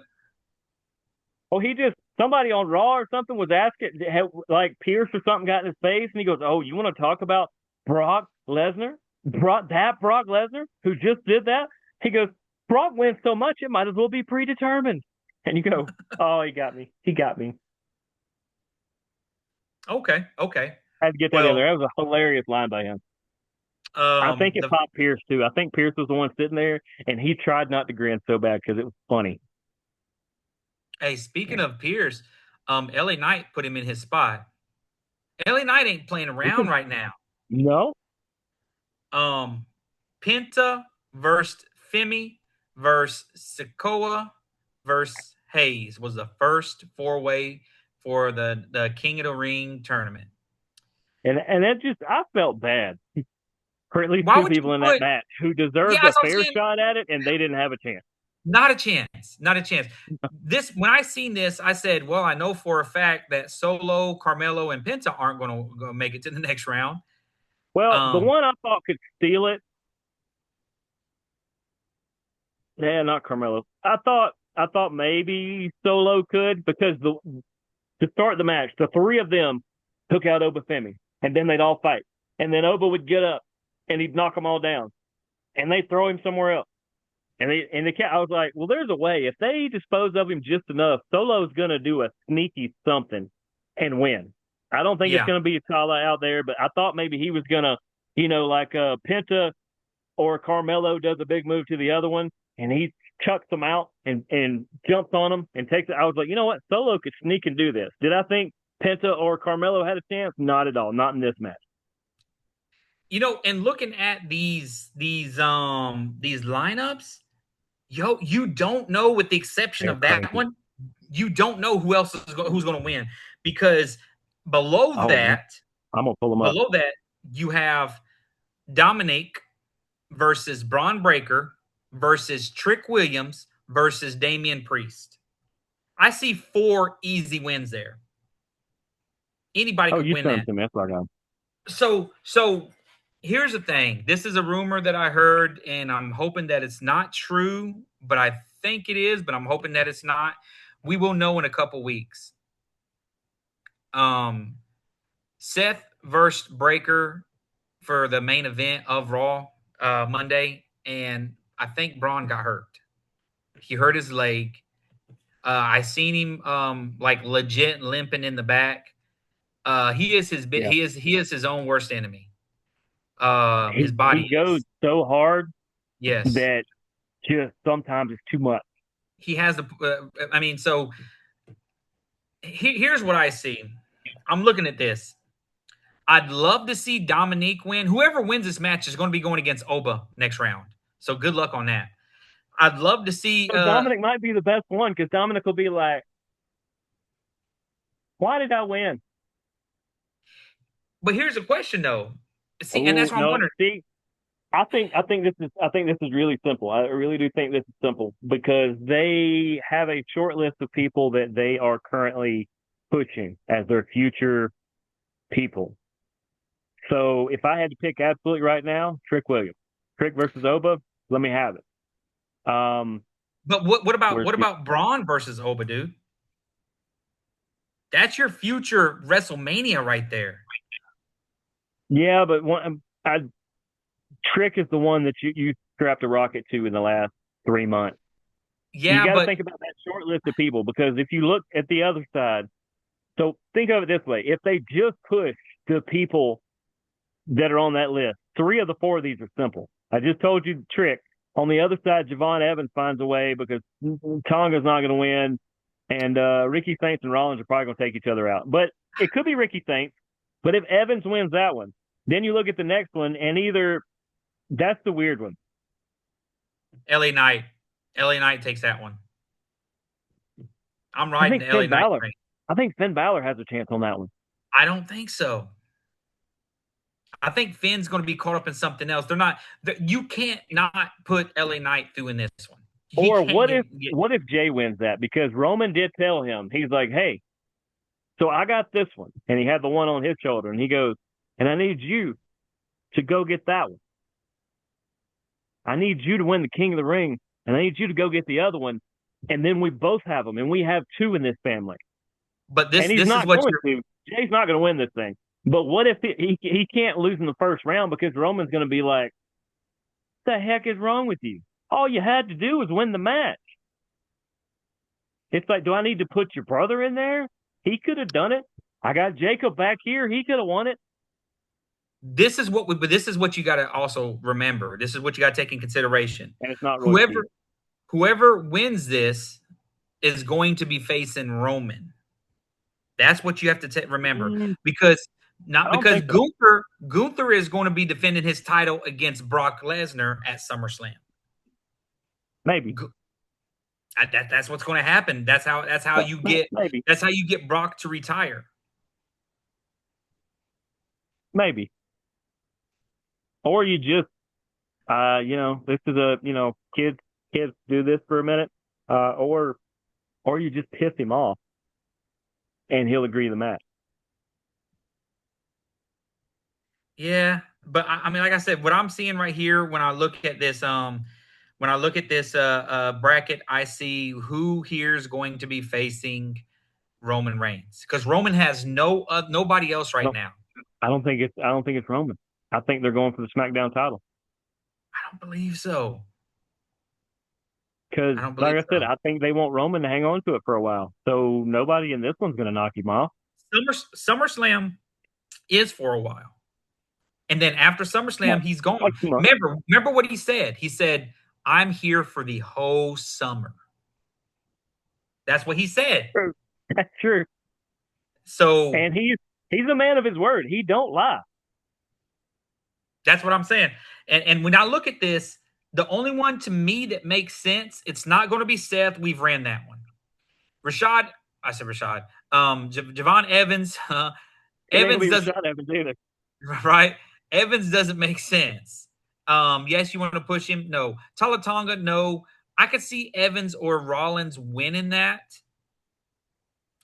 He just somebody on Raw or something was asking, like Pierce or something got in his face, and he goes, "Oh, you want to talk about Brock Lesnar? Brock Lesnar who just did that?" He goes, "Brock wins so much it might as well be predetermined." And you go, "Oh, he got me. He got me." Okay, okay. I had to get that in Well, there. That was a hilarious line by him. I think it the popped Pierce too. I think Pierce was the one sitting there, and he tried not to grin so bad because it was funny. Hey, speaking of Pierce, LA Knight put him in his spot. LA Knight ain't playing around right now. No, Um, Penta versus Femi versus Sikoa versus Hayes was the first four-way for the King of the Ring tournament. and that just I felt bad for at least Why two would you people in that put? match who Yeah, deserved a that's what I'm fair saying. shot at it, and they didn't have a chance. Not a chance. Not a chance. This when I seen this, I said, "Well, I know for a fact that Solo, Carmelo, and Penta aren't going to make it to the next round." Well, the Um, one I thought could steal it, yeah, not Carmelo. I thought maybe Solo could because to start the match, the three of them took out Obafemi, and then they'd all fight, and then Oba would get up and he'd knock them all down, and they'd throw him somewhere else. I was like, well, there's a way. If they dispose of him just enough, Solo's going to do a sneaky something and win. I don't think it's yeah, going to be Tala out there, but I thought maybe he was going to, like Penta or Carmelo does a big move to the other one and he chucks them out and jumps on them and takes it. I was like, you know what? Solo could sneak and do this. Did I think Penta or Carmelo had a chance? Not at all. Not in this match. and looking at these lineups, you don't know, with the exception They're of that crazy. one, you don't know who else who's going to win, because below Oh, man. that, I'm going to pull them up. below that, you have Dominic versus Braun Breaker versus Trick Williams versus Damian Priest. I see 4 easy wins there. Anybody Oh, could you win sent them that. to me. That's what I got. So here's the thing. This is a rumor that I heard, and I'm hoping that it's not true, but I think it is, but I'm hoping that it's not. We will know in a couple weeks. Um, Seth versus Breaker for the main event of Raw Monday, and I think Braun got hurt. He hurt his leg. I seen him like legit limping in the back. He is Yeah. he is his own worst enemy. His He body goes is. so hard Yes. that just sometimes it's too much. He has the so here's what I see. I'm looking at this. I'd love to see Dominique win. Whoever wins this match is going to be going against Oba next round. So good luck on that. I'd love to see So Dominic might be the best one because Dominic will be like, "Why did I win?" but here's a question though. See, and Oh that's what I'm no, wondering. see, I think this is really simple. I really do think this is simple because they have a short list of people that they are currently pushing as their future people. So if I had to pick absolutely right now, Trick Williams, Trick versus Oba, let me have it. But what about Where's Braun versus Oba, dude? That's your future WrestleMania right there. yeah, but Trick is the one that you strapped a rocket to in the last 3 months. You Yeah, got to but think about that short list of people because if you look at the other side, so think of it this way: if they just push the people that are on that list, three of the four of these are simple. I just told you the trick. On the other side, Javon Evans finds a way because Tonga's not going to win, and Ricky Saints and Rollins are probably going to take each other out. But it could be Ricky Saints. But if Evans wins that one, then you look at the next one, and either that's the weird one. LA Knight. LA Knight takes that one. I'm I riding think the LA Finn Knight Balor. train. I think Finn Balor has a chance on that one. I don't think so. I think Finn's going to be caught up in something else. They're not. You can't not put LA Knight through in this one. He Or can't get. what if Jay wins that? Because Roman did tell him, he's like, hey, so I got this one. And he had the one on his shoulder. And he goes, and I need you to go get that one. I need you to win the King of the Ring. And I need you to go get the other one. And then we both have them. And we have two in this family. But And he's this is not what going you're. to. Jay's not going to win this thing. But what if he can't lose in the first round because Roman's going to be like, what the heck is wrong with you? All you had to do was win the match. It's like, do I need to put your brother in there? He could have done it. I got Jacob back here. He could have won it. This is what we. But this is what you got to also remember. This is what you got to take in consideration. And it's not Roy Whoever Keith. whoever wins this is going to be facing Roman. That's what you have to remember because I not don't because think so. Gunther is going to be defending his title against Brock Lesnar at SummerSlam. Maybe. That's what's going to happen. Maybe. That's how you get Brock to retire. Maybe. Or you just, this is kids do this for a minute. Or you just piss him off and he'll agree to the match. Yeah, but I mean, like I said, what I'm seeing right here when I look at this, bracket, I see who here is going to be facing Roman Reigns because Roman has nobody else I right don't, now. I don't think it's Roman. I think they're going for the SmackDown title. I don't believe so. Because, I don't like believe I said, so. I think they want Roman to hang on to it for a while. So nobody in this one's going to knock him off. SummerSlam is for a while. And then after SummerSlam, he's Like gone. 2 months. Remember what he said? He said, I'm here for the whole summer. That's what he said. True. That's true. So And he's a man of his word. He don't lie. that's what I'm saying. And when I look at this, the only one to me that makes sense, it's not going to be Seth. We've ran that one. I said Rashad. Javon Evans. It ain't gonna Evans be doesn't Rashad Evans either. right. Evans doesn't make sense. Yes, you want to push him? No. Talatonga, no. I could see Evans or Rollins winning that.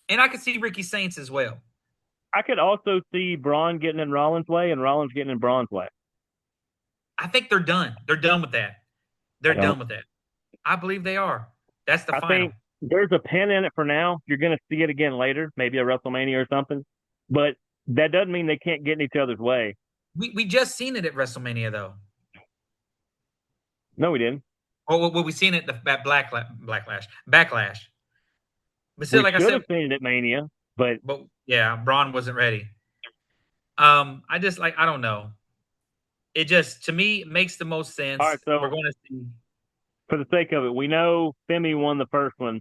And I could see Ricky Saints as well. I could also see Braun getting in Rollins' way and Rollins getting in Braun's way. I think they're done. They're done with that. I They're don't. done with that. I believe they are. That's the I final. think there's a pin in it for now. You're going to see it again later, maybe a WrestleMania or something. But that doesn't mean they can't get in each other's way. We just seen it at WrestleMania though. No, we didn't. Or we seen it at Backlash. But still, We like I should said, have seen it at Mania, but but yeah, Braun wasn't ready. I just I don't know. It just to me it makes the most all sense. right. We're So going to see. for the sake of it, we know Femi won the first one.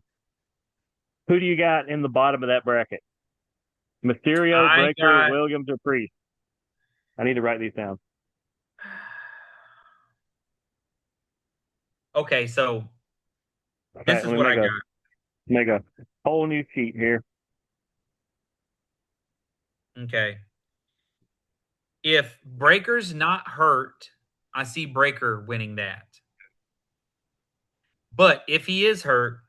Who do you got in the bottom of that bracket? Mysterio, I Breaker, got Williams, or Priest? I need to write these down. okay. So Okay, this let is me what I got. make a whole new sheet here. Okay, if Breaker's not hurt, I see Breaker winning that. But if he is hurt,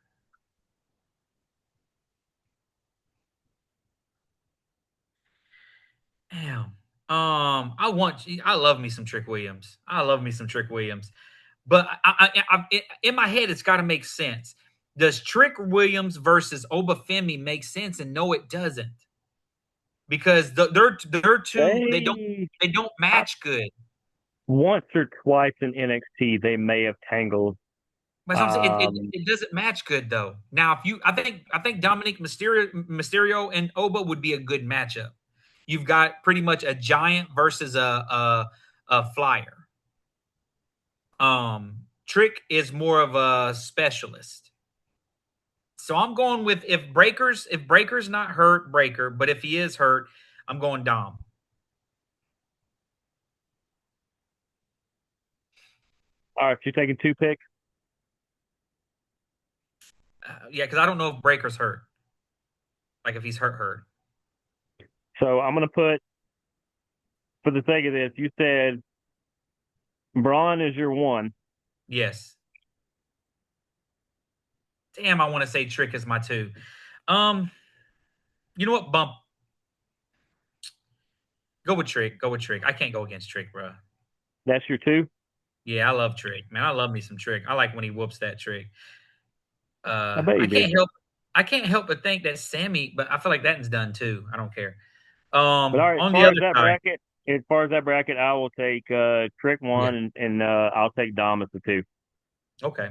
damn. I love me some Trick Williams. I love me some Trick Williams. But in my head, it's got to make sense. Does Trick Williams versus Obafemi make sense? And no, it doesn't, because they're two They they don't I, match good. once or twice in NXT they may have tangled. But I'm saying Um, it doesn't match good though. Now, if you, I think Dominic Mysterio and Oba would be a good matchup. You've got pretty much a giant versus a flyer. Trick is more of a specialist. So I'm going with, if Breaker's not hurt, Breaker, but if he is hurt, I'm going Dom. all right, so you're taking two picks. Yeah, because I don't know if Breaker's hurt. Like if he's hurt. So I'm gonna put, for the sake of this, you said Braun is your one. Yes. Damn, I want to say Trick is my two. Um, you know what? Go with Trick. Go with Trick. I can't go against Trick, bro. That's your two. Yeah, I love Trick, man. I love me some Trick. I like when he whoops that Trick. I bet I you do. can't help but think that Sammy, but I feel like that one's done too. I don't care. But all right, On the other side, as far as that bracket, I will take Trick yeah, one, and I'll take Dom as the two. okay,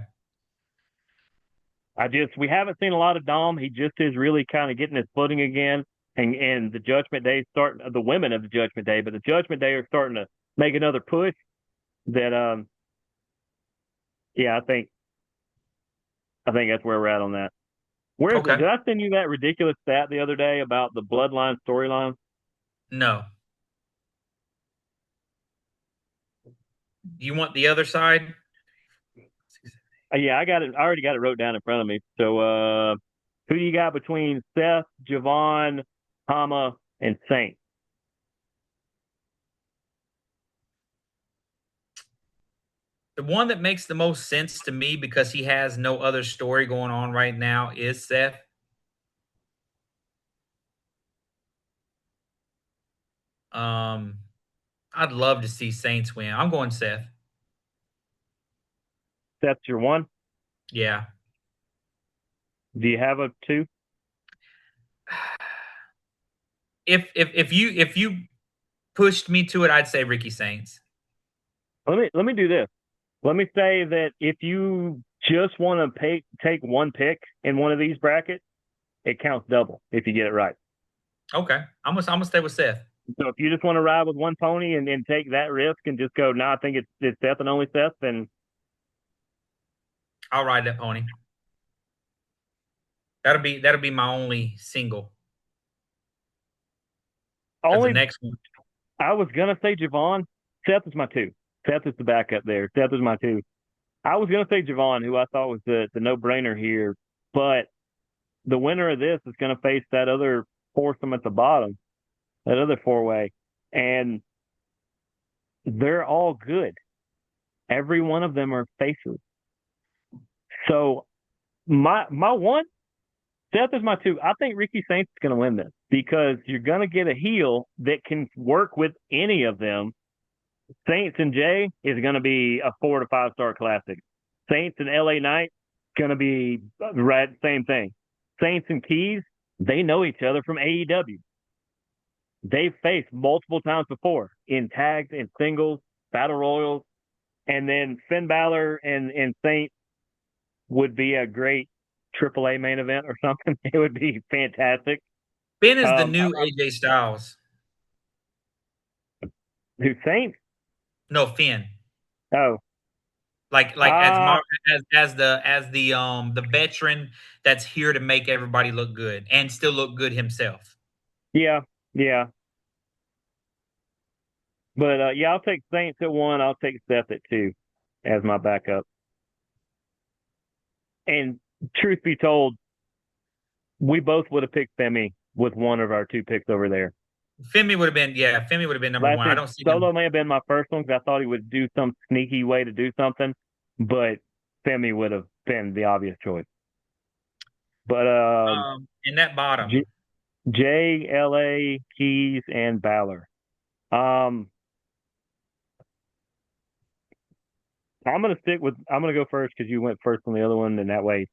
We haven't seen a lot of Dom. He just is really kind of getting his footing again, and the Judgment Day starting, the women of the Judgment Day, but the Judgment Day are starting to make another push. That yeah, I think that's where we're at on that. Where is it? okay. Did I send you that ridiculous stat the other day about the Bloodline storyline? No, you want the other side? Yeah, I got it. I already got it wrote down in front of me. So, who do you got between Seth, Javon, Hama, and Saint? The one that makes the most sense to me, because he has no other story going on right now, is Seth. Um, I'd love to see Saints win. I'm going Seth. Seth's your one. Yeah. Do you have a two? If you pushed me to it, I'd say Ricky Saints. Let me do this. Let me say that if you just want to take one pick in one of these brackets, it counts double if you get it right. Okay, I'm gonna stay with Seth. So if you just want to ride with one pony and take that risk and just go, no, I think it's Seth and only Seth, then I'll ride that pony. That'll be my only single. Because the only next one, I was gonna say Javon. Seth is my two. Seth is the backup there. Seth is my two. I was gonna say Javon, who I thought was the no brainer here, but the winner of this is gonna face that other foursome at the bottom, that other four way, and they're all good. Every one of them are faces. So my one, Seth is my two. I think Ricky Saints is gonna win this because you're gonna get a heel that can work with any of them. Saints and Jay is going to be a 4 to 5 star classic. Saints and LA Knight going to be right same thing. Saints and Keys, they know each other from AEW. They've faced multiple times before in tags and singles, battle royals, and then Finn Balor and Saint would be a great AAA main event or something. It would be fantastic. Ben is the new AJ Styles. Who Saint? No, Finn. Oh, Like as the veteran that's here to make everybody look good and still look good himself. yeah, yeah. But yeah, I'll take Saints at one. I'll take Seth at two as my backup. And truth be told, we both would have picked Femi with one of our two picks over there. Femi would have been, yeah, Femi would have been number Last one. I thing, don't see Solo them. may have been my first one because I thought he would do some sneaky way to do something, but Femi would have been the obvious choice. But In that J, bottom. J LA, Keys, and Balor. Um, I'm gonna go first because you went first on the other one, and that way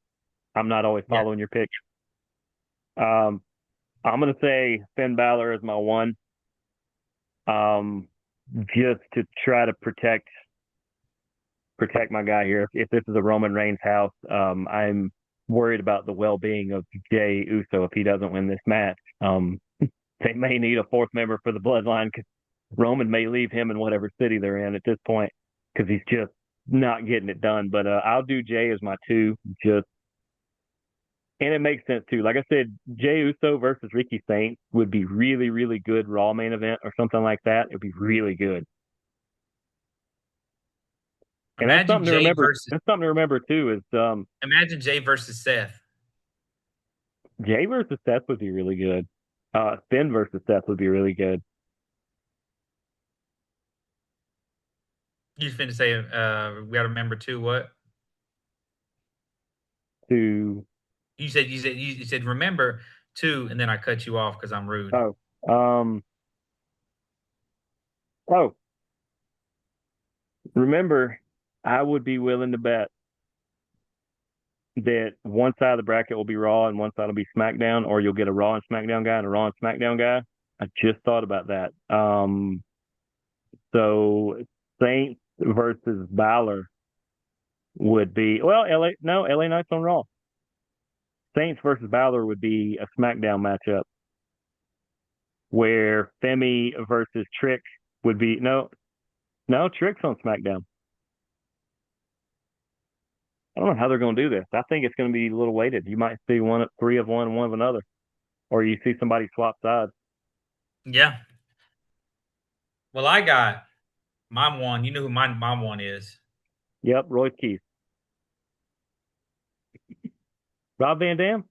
I'm not always Yeah. following your pitch. Um, I'm gonna say Finn Balor is my one. Um, just to try to protect my guy here. If this is a Roman Reigns house, I'm worried about the well-being of Jey Uso if he doesn't win this match. They may need a fourth member for the Bloodline because Roman may leave him in whatever city they're in at this point because he's just not getting it done. But I'll do Jey as my two, just and it makes sense too. Like I said, Jey Uso versus Ricky Saints would be really, really good Raw main event or something like that. It'd be really good. And that's Imagine something to Jay remember. versus That's something to remember too. Is imagine Jay versus Seth. Jay versus Seth would be really good. Finn versus Seth would be really good. You finna say we gotta remember too what? To You said remember two, and then I cut you off because I'm rude. oh um oh remember, I would be willing to bet that one side of the bracket will be Raw and one side will be SmackDown, or you'll get a Raw and SmackDown guy and a Raw and SmackDown guy. I just thought about that. So Saints versus Balor would be well, LA Knights on Raw. Saints versus Balor would be a SmackDown matchup where Femi versus Trick would be no Trick's on SmackDown. I don't know how they're going to do this. I think it's going to be a little weighted. You might see three of one, one of another, or you see somebody swap sides. Yeah. Well, I got my one. You know who my one is. Yep, Royce Keith, Rob Van Dam.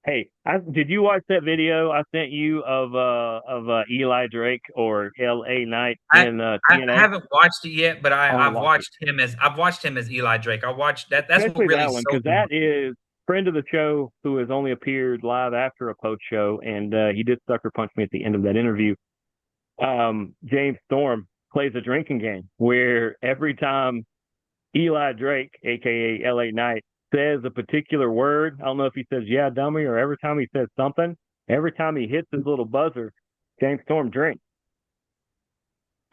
Hey, did you watch that video I sent you of Eli Drake or L.A. Knight I in I TNA? haven't watched it yet, but I want to watch it, I've watched him as Eli Drake. I watched that. That's what especially really that one because sold me on. that is friend of the show who has only appeared live after a post show, and he did sucker punch me at the end of that interview. James Storm plays a drinking game where every time Eli Drake, aka LA Knight, says a particular word, I don't know if he says yeah dummy or every time he says something, every time he hits his little buzzer, James Storm drinks.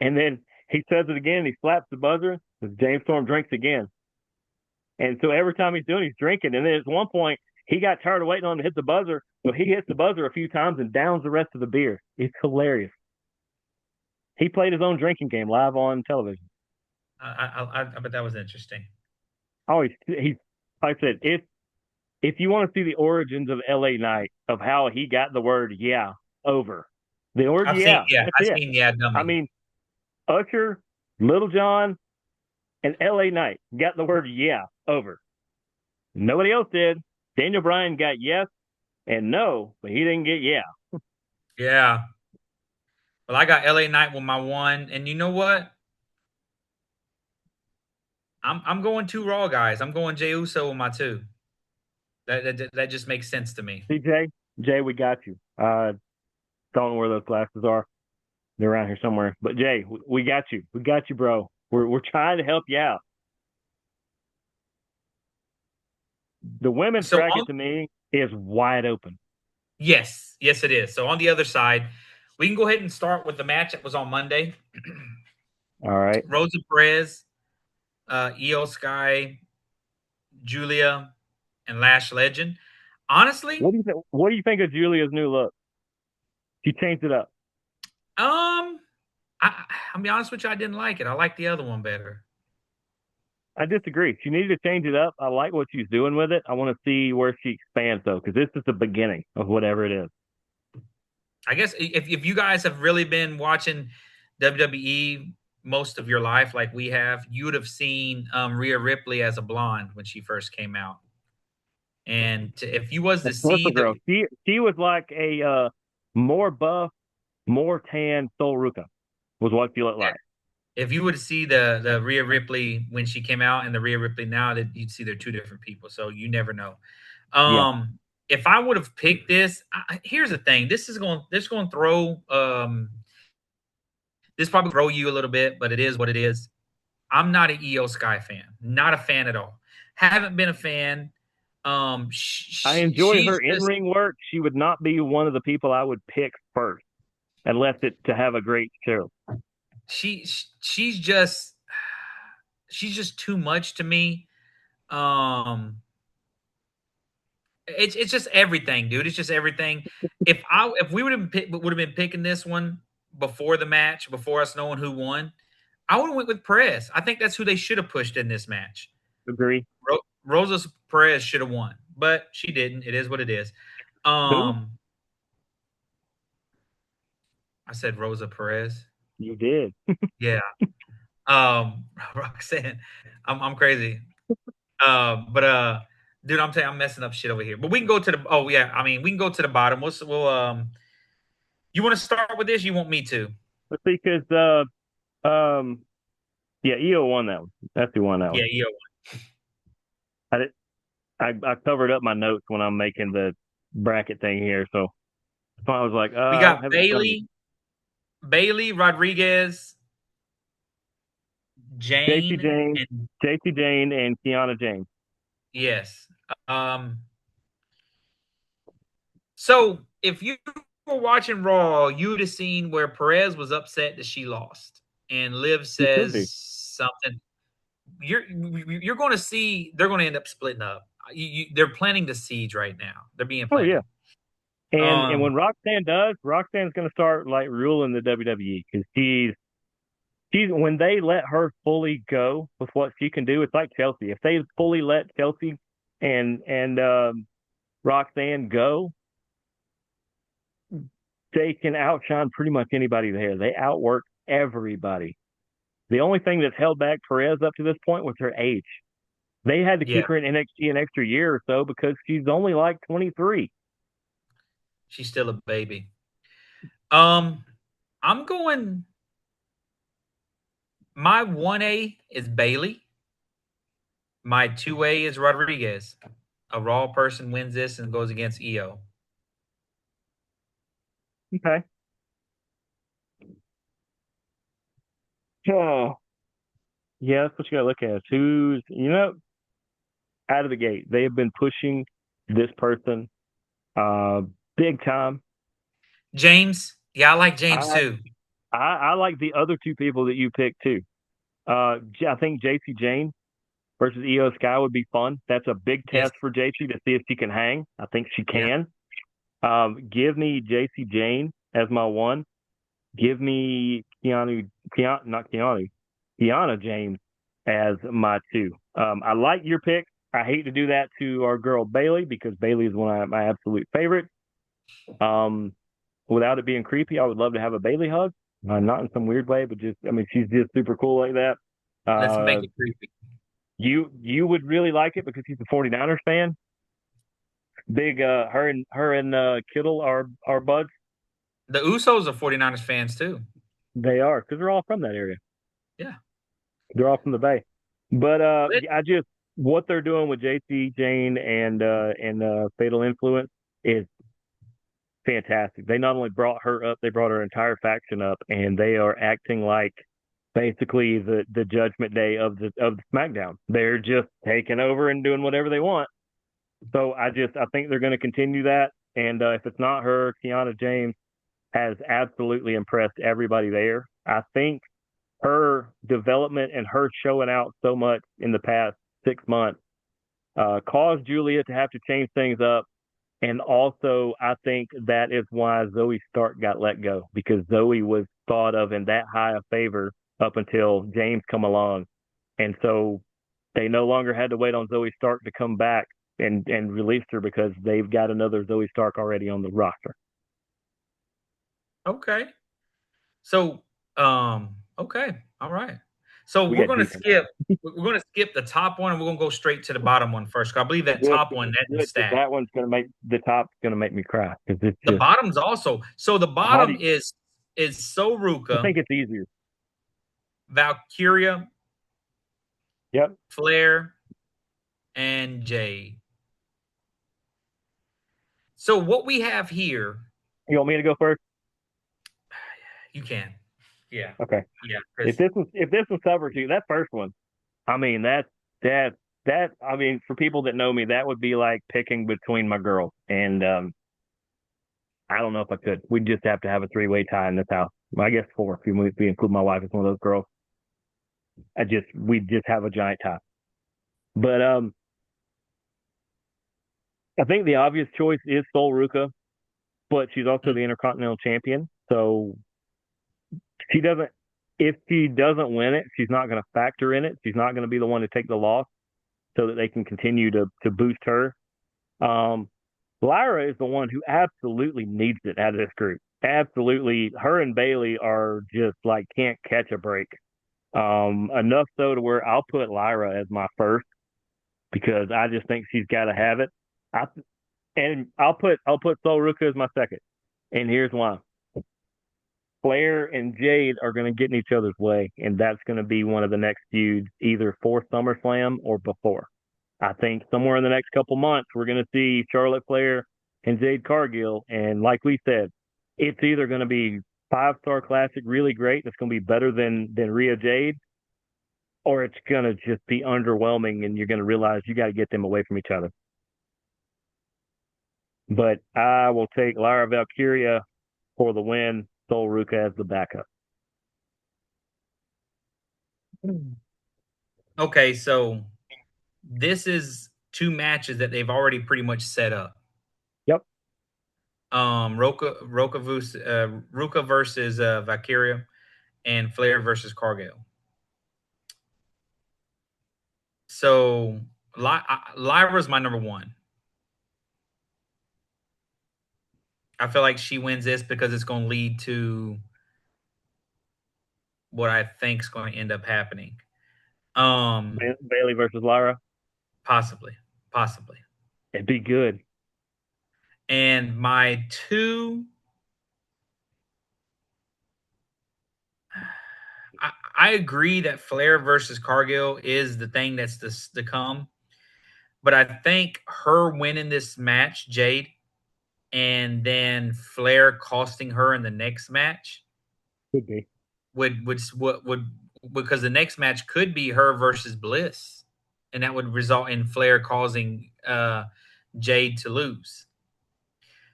And then he says it again, he slaps the buzzer, James Storm drinks again. And so every time he's drinking. And then at one point, he got tired of waiting on him to hit the buzzer. So he hits the buzzer a few times and downs the rest of the beer. It's hilarious. He played his own drinking game live on television. I bet that was interesting. Oh, he's like I said, if you want to see the origins of LA Knight, of how he got the word yeah over, the word yeah, that's I've it. seen yeah I dummy. mean, Usher, Little John, and LA Knight got the word yeah over. Nobody else did. Daniel Bryan got yes and no, but he didn't get yeah. Yeah. Well, I got LA Knight with my one, and you know what? I'm going two Raw guys. I'm going Jey Uso with my two. That just makes sense to me. CJ, Jay, we got you. Don't know where those glasses are. They're around here somewhere. But Jay, we got you. We got you, bro. We're trying to help you out. The women's So bracket to me is wide open. yes, yes, it is. So on the other side, we can go ahead and start with the match that was on Monday. All right. Rosa Perez, Io Sky, Julia, and Lash Legend. Honestly, What do you think of Julia's new look? She changed it up. um, I'll be honest with you, I didn't like it. I like the other one better. I disagree. She needed to change it up. I like what she's doing with it. I want to see where she expands though, because this is the beginning of whatever it is. I guess if you guys have really been watching WWE most of your life, like we have, you would have seen Rhea Ripley as a blonde when she first came out, And if you was The to see Purple the Girl. She was like a more buff, more tan Sol Ruka was what she looked like. if you would see the Rhea Ripley when she came out and the Rhea Ripley now, that you'd see they're two different people. So you never know. Yeah, If I would have picked this, here's the thing. This going to throw this probably throw you a little bit, but it is what it is. I'm not an EO Sky fan. Not a fan at all. Haven't been a fan. I enjoy She's her in just ring work. She would not be one of the people I would pick first unless it to have a great show. she she's just she's just too much to me. Um, it's just everything, dude. It's just everything. If we would have been picking this one before the match, before us knowing who won, I would have went with Perez. I think that's who they should have pushed in this match. Agree. Rosa Perez should have won, but she didn't. It is what it is. Who? Um, I said Rosa Perez. You did. Yeah. Roxanne, I'm crazy. But dude, I'm telling you, I'm messing up shit over here. But we can go to the. Oh yeah, I mean, we can go to the bottom. We'll. You want to start with this? You want me to? Let's see, because um, yeah, EO won that one. That's who won that Yeah, one. yo. I did, I covered up my notes when I'm making the bracket thing here, so I was like, We I don't got have it in front of me. Bailey Rodriguez, JC Jane, Jane, and JC Jane, and Kiana James. yes. Um. So if you were watching Raw, you would have seen where Perez was upset that she lost, and Liv You should says be. something. You're going to see they're going to end up splitting up. They're planting the siege right now. They're being Oh yeah. planted. And Um, when Roxanne does, Roxanne's going to start like ruling the WWE because she's when they let her fully go with what she can do, it's like Chelsea. If they fully let Chelsea and Roxanne go, they can outshine pretty much anybody there. They outwork everybody. The only thing that's held back Perez up to this point was her age. They had to yeah, keep her in NXT an extra year or so because she's only like 23. she's still a baby. Um, I'm going. My 1A is Bailey. My 2A is Rodriguez. A Raw person wins this and goes against EO. Okay. Oh, yeah, that's what you got to look at. Who's, out of the gate, they have been pushing this person uh, big time. James. Yeah, I like James I, too. I like the other two people that you picked too. I think JC Jane versus EO Sky would be fun. That's a big Yes. test for JC to see if she can hang. I think she Yeah. can. Give me JC Jane as my one. Give me Kiana James as my two. I like your pick. I hate to do that to our girl Bailey because Bailey is one of my absolute favorites. Um, without it being creepy, I would love to have a Bailey hug. Not in some weird way, but just, I mean, she's just super cool like that. Let's make Uh, it creepy. you would really like it because he's a 49ers fan. Big her and Kittle are buds. The Usos are 49ers fans too. They are because they're all from that area. Yeah. They're all from the Bay. But Lit. I just what they're doing with JC Jane and Fatal Influence is fantastic. They not only brought her up, they brought her entire faction up, and they are acting like basically the Judgment Day of the SmackDown. They're just taking over and doing whatever they want. So I think they're going to continue that. And if it's not her, Kiana James has absolutely impressed everybody there. I think her development and her showing out so much in the past 6 months caused Julia to have to change things up. And also, I think that is why Zoe Stark got let go because Zoe was thought of in that high of favor up until James come along. And so they no longer had to wait on Zoe Stark to come back and release her because they've got another Zoe Stark already on the roster. Okay. So, okay. All right. So We we're got going to defense. skip. We're going to skip the top one, and we're going to go straight to the bottom one first. 'Cause I believe that Good, top one that is good, because stacked. that one's gonna make the top's gonna make me cry because it's The just bottom's also so. The how do bottom you, is I Soruka, think it's easier. Valkyria, Yep. Flair, and Jade. So what we have here, You want me to go first? you can, yeah, Okay. yeah, If because this was cover two, that first one, I mean that that I mean for people that know me, that would be like picking between my girls, and I don't know if I could. We'd just have to have a three-way tie in this house. I guess four if we include my wife as one of those girls. We'd just have a giant tie. But I think the obvious choice is Sol Ruka, but she's also the Intercontinental Champion. So she doesn't. If she doesn't win it, she's not going to factor in it. She's not going to be the one to take the loss, so that they can continue to boost her. Um, Lyra is the one who absolutely needs it out of this group. Absolutely, her and Bailey are just like can't catch a break. Enough so to where I'll put Lyra as my first because I just think she's got to have it. I and I'll put Sol Ruka as my second, and here's why. Flair and Jade are going to get in each other's way, and that's going to be one of the next feuds, either for SummerSlam or before. I think somewhere in the next couple months, we're going to see Charlotte Flair and Jade Cargill, and like we said, it's either going to be five-star classic, really great, and it's going to be better than Rhea Jade, or it's going to just be underwhelming, and you're going to realize you got to get them away from each other. But I will take Lyra Valkyria for the win, Sol Ruka as the backup. okay, so this is two matches that they've already pretty much set up. Yep. Ruka versus Valkyria, and Flair versus Cargill. So Lyra's my number one. I feel like she wins this because it's going to lead to what I think is going to end up happening. Bailey versus Lyra. Possibly, possibly. It'd be good. And my two, I agree that Flair versus Cargill is the thing that's to come. But I think her winning this match, Jade, and then Flair costing her in the next match Could be. would because the next match could be her versus Bliss, and that would result in Flair causing Jade to lose.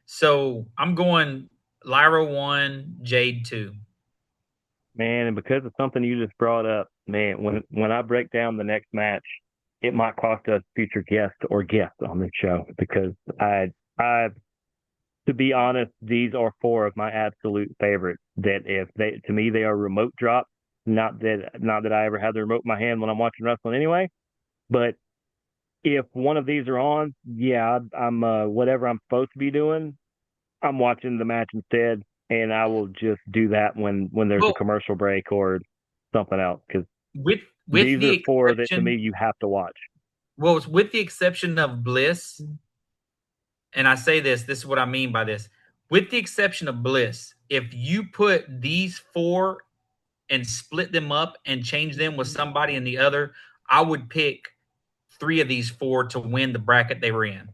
So I'm going Lyra 1, Jade 2. Man, and because of something you just brought up, man, when I break down the next match, it might cost us future guest or guest on this show because I to be honest, these are four of my absolute favorites. That if they to me they are remote drop. Not that I ever have the remote in my hand when I'm watching wrestling anyway. But if one of these are on, yeah, I'm whatever I'm supposed to be doing, I'm watching the match instead, and I will just do that when there's a Well, commercial break or something else because with these the are four that to exception, me you have to watch. well, with the exception of Bliss, and I say this is what I mean by this. With the exception of Bliss, if you put these four and split them up and change them with somebody in the other, I would pick three of these four to win the bracket they were in.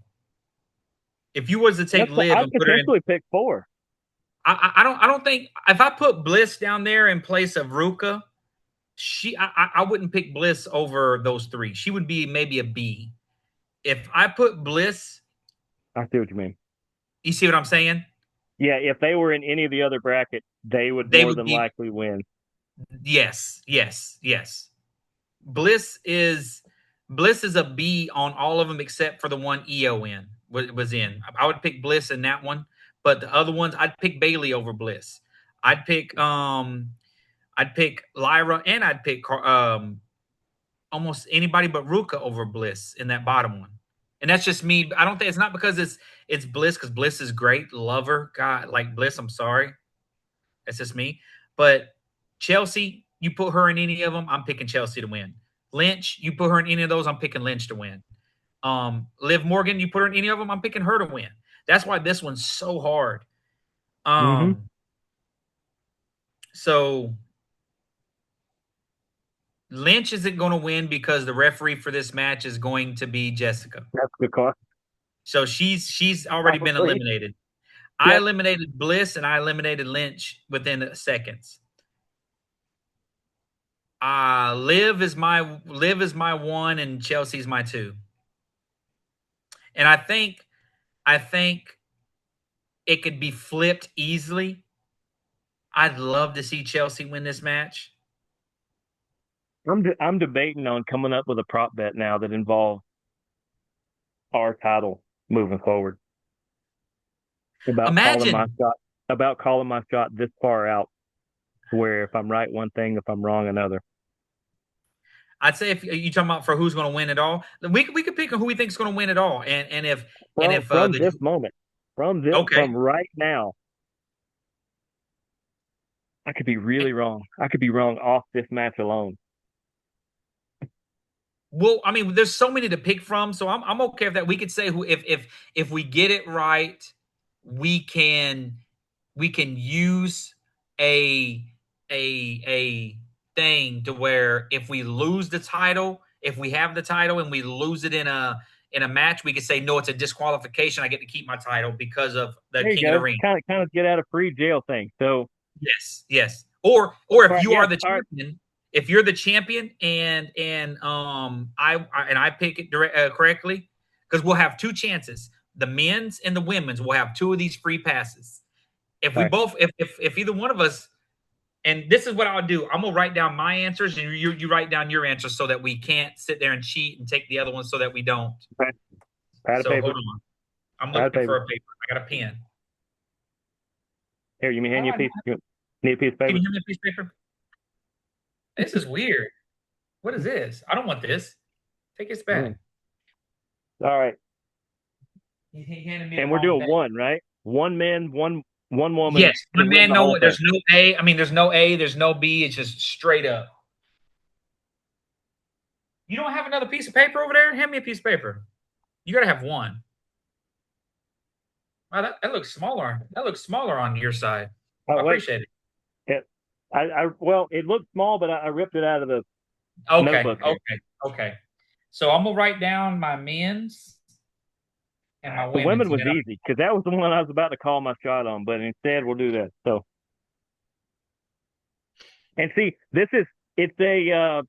If you was to take Liv I'd and put her in, potentially pick four. I don't think if I put Bliss down there in place of Ruka, I wouldn't pick Bliss over those three. She would be maybe a B. If I put Bliss, I see what you mean. you see what I'm saying? Yeah, if they were in any of the other brackets, they would They more would than be likely win. yes, yes, yes. Bliss is Bliss is a B on all of them except for the one EO was in. I would pick Bliss in that one, but the other ones I'd pick Bailey over Bliss. I'd pick I'd pick Lyra and I'd pick almost anybody but Ruka over Bliss in that bottom one. And that's just me. I don't think it's not because it's Bliss because Bliss is great. Love her. God, like Bliss, I'm sorry. That's just me. But Chelsea, you put her in any of them, I'm picking Chelsea to win. Lynch, you put her in any of those, I'm picking Lynch to win. Liv Morgan, you put her in any of them, I'm picking her to win. That's why this one's so hard. Mm-hmm. So Lynch isn't going to win because the referee for this match is going to be Jessica. That's the cost. So she's already been Probably. eliminated. I Yep. eliminated Bliss and I eliminated Lynch within seconds. Liv is my one and Chelsea's my two. And I think it could be flipped easily. I'd love to see Chelsea win this match. I'm debating on coming up with a prop bet now that involves our title moving forward. About calling my Imagine, shot. About calling my shot this far out, where if I'm right one thing, if I'm wrong another. I'd say if you talking about for who's going to win it all, we could pick who we think is going to win it all, and if From the this moment, okay, from right now, I could be really wrong. I could be wrong off this match alone. well, I mean, there's so many to pick from, so I'm okay with that. We could say who if we get it right, we can use a a thing to where if we lose the title, if we have the title and we lose it in a match, we could say no, it's a disqualification. I get to keep my title because of the There you King of the go. Ring. Kind of get out of free jail thing. So, Yes, yes. Or all if right, you yeah, are the all right, champion, if you're the champion and I pick it correctly, because we'll have two chances. The men's and the women's will have two of these free passes. If all we right. both, if either one of us, and this is what I'll do, I'm gonna write down my answers and you write down your answers so that we can't sit there and cheat and take the other one so that we don't. Okay. Pad of So hold paper. on, I'm Pad of looking for paper. a paper. I got a pen. Here, you may Why hand do you a I piece. not- You need a piece of Can paper. you hand me a piece of paper? This is weird. What is this? I don't want this. Take this Mm. back. All right, He handed me the and we're wrong doing thing. one, right? One man, one woman Yes, to one win man. the No, whole thing. there's no A. I mean, there's no A. There's no B. It's just straight up. You don't have another piece of paper over there? Hand me a piece of paper. You gotta have one. Wow, that looks smaller. That looks smaller on your side. Oh I wait, appreciate it. it, well, it looked small, but I ripped it out of the Okay, notebook here. okay, okay. So I'm gonna write down my men's and my The women women's, and was then easy because that was the one I was about to call my shot on, but instead we'll do that. So, and see, this is it's a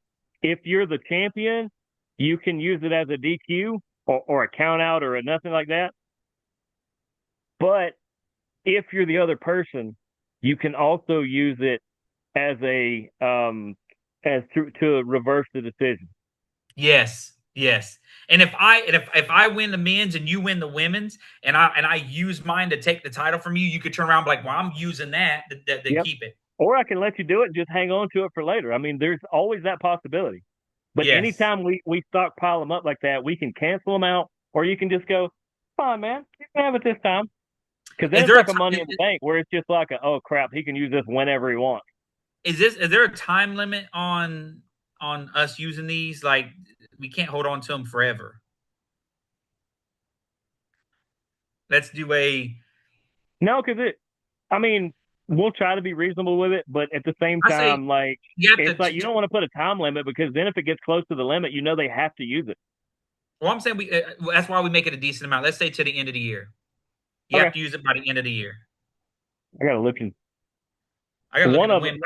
if you're the champion, you can use it as a DQ or a count out or a nothing like that. But if you're the other person, you can also use it as a as to reverse the decision. yes, yes. And if I win the men's and you win the women's, and I use mine to take the title from you, you could turn around and be like, well, I'm using that to Yep. keep it. Or I can let you do it and just hang on to it for later. I mean, there's always that possibility. But Yes. anytime we stockpile them up like that, we can cancel them out, or you can just go, fine, man, you can have it this time. Because then Is it's there a like a time? money in the bank where it's just like, oh crap, he can use this whenever he wants. Is there a time limit on us using these? Like we can't hold on to them forever. Let's do a. No, because I mean, we'll try to be reasonable with it, but at the same I say time, like, you have it's like to. you don't want to put a time limit because then if it gets close to the limit, you know they have to use it. Well, I'm saying we. That's why we make it a decent amount. Let's say to the end of the year. You Okay, have to use it by the end of the year. I got to look in. I gotta look at One the of women.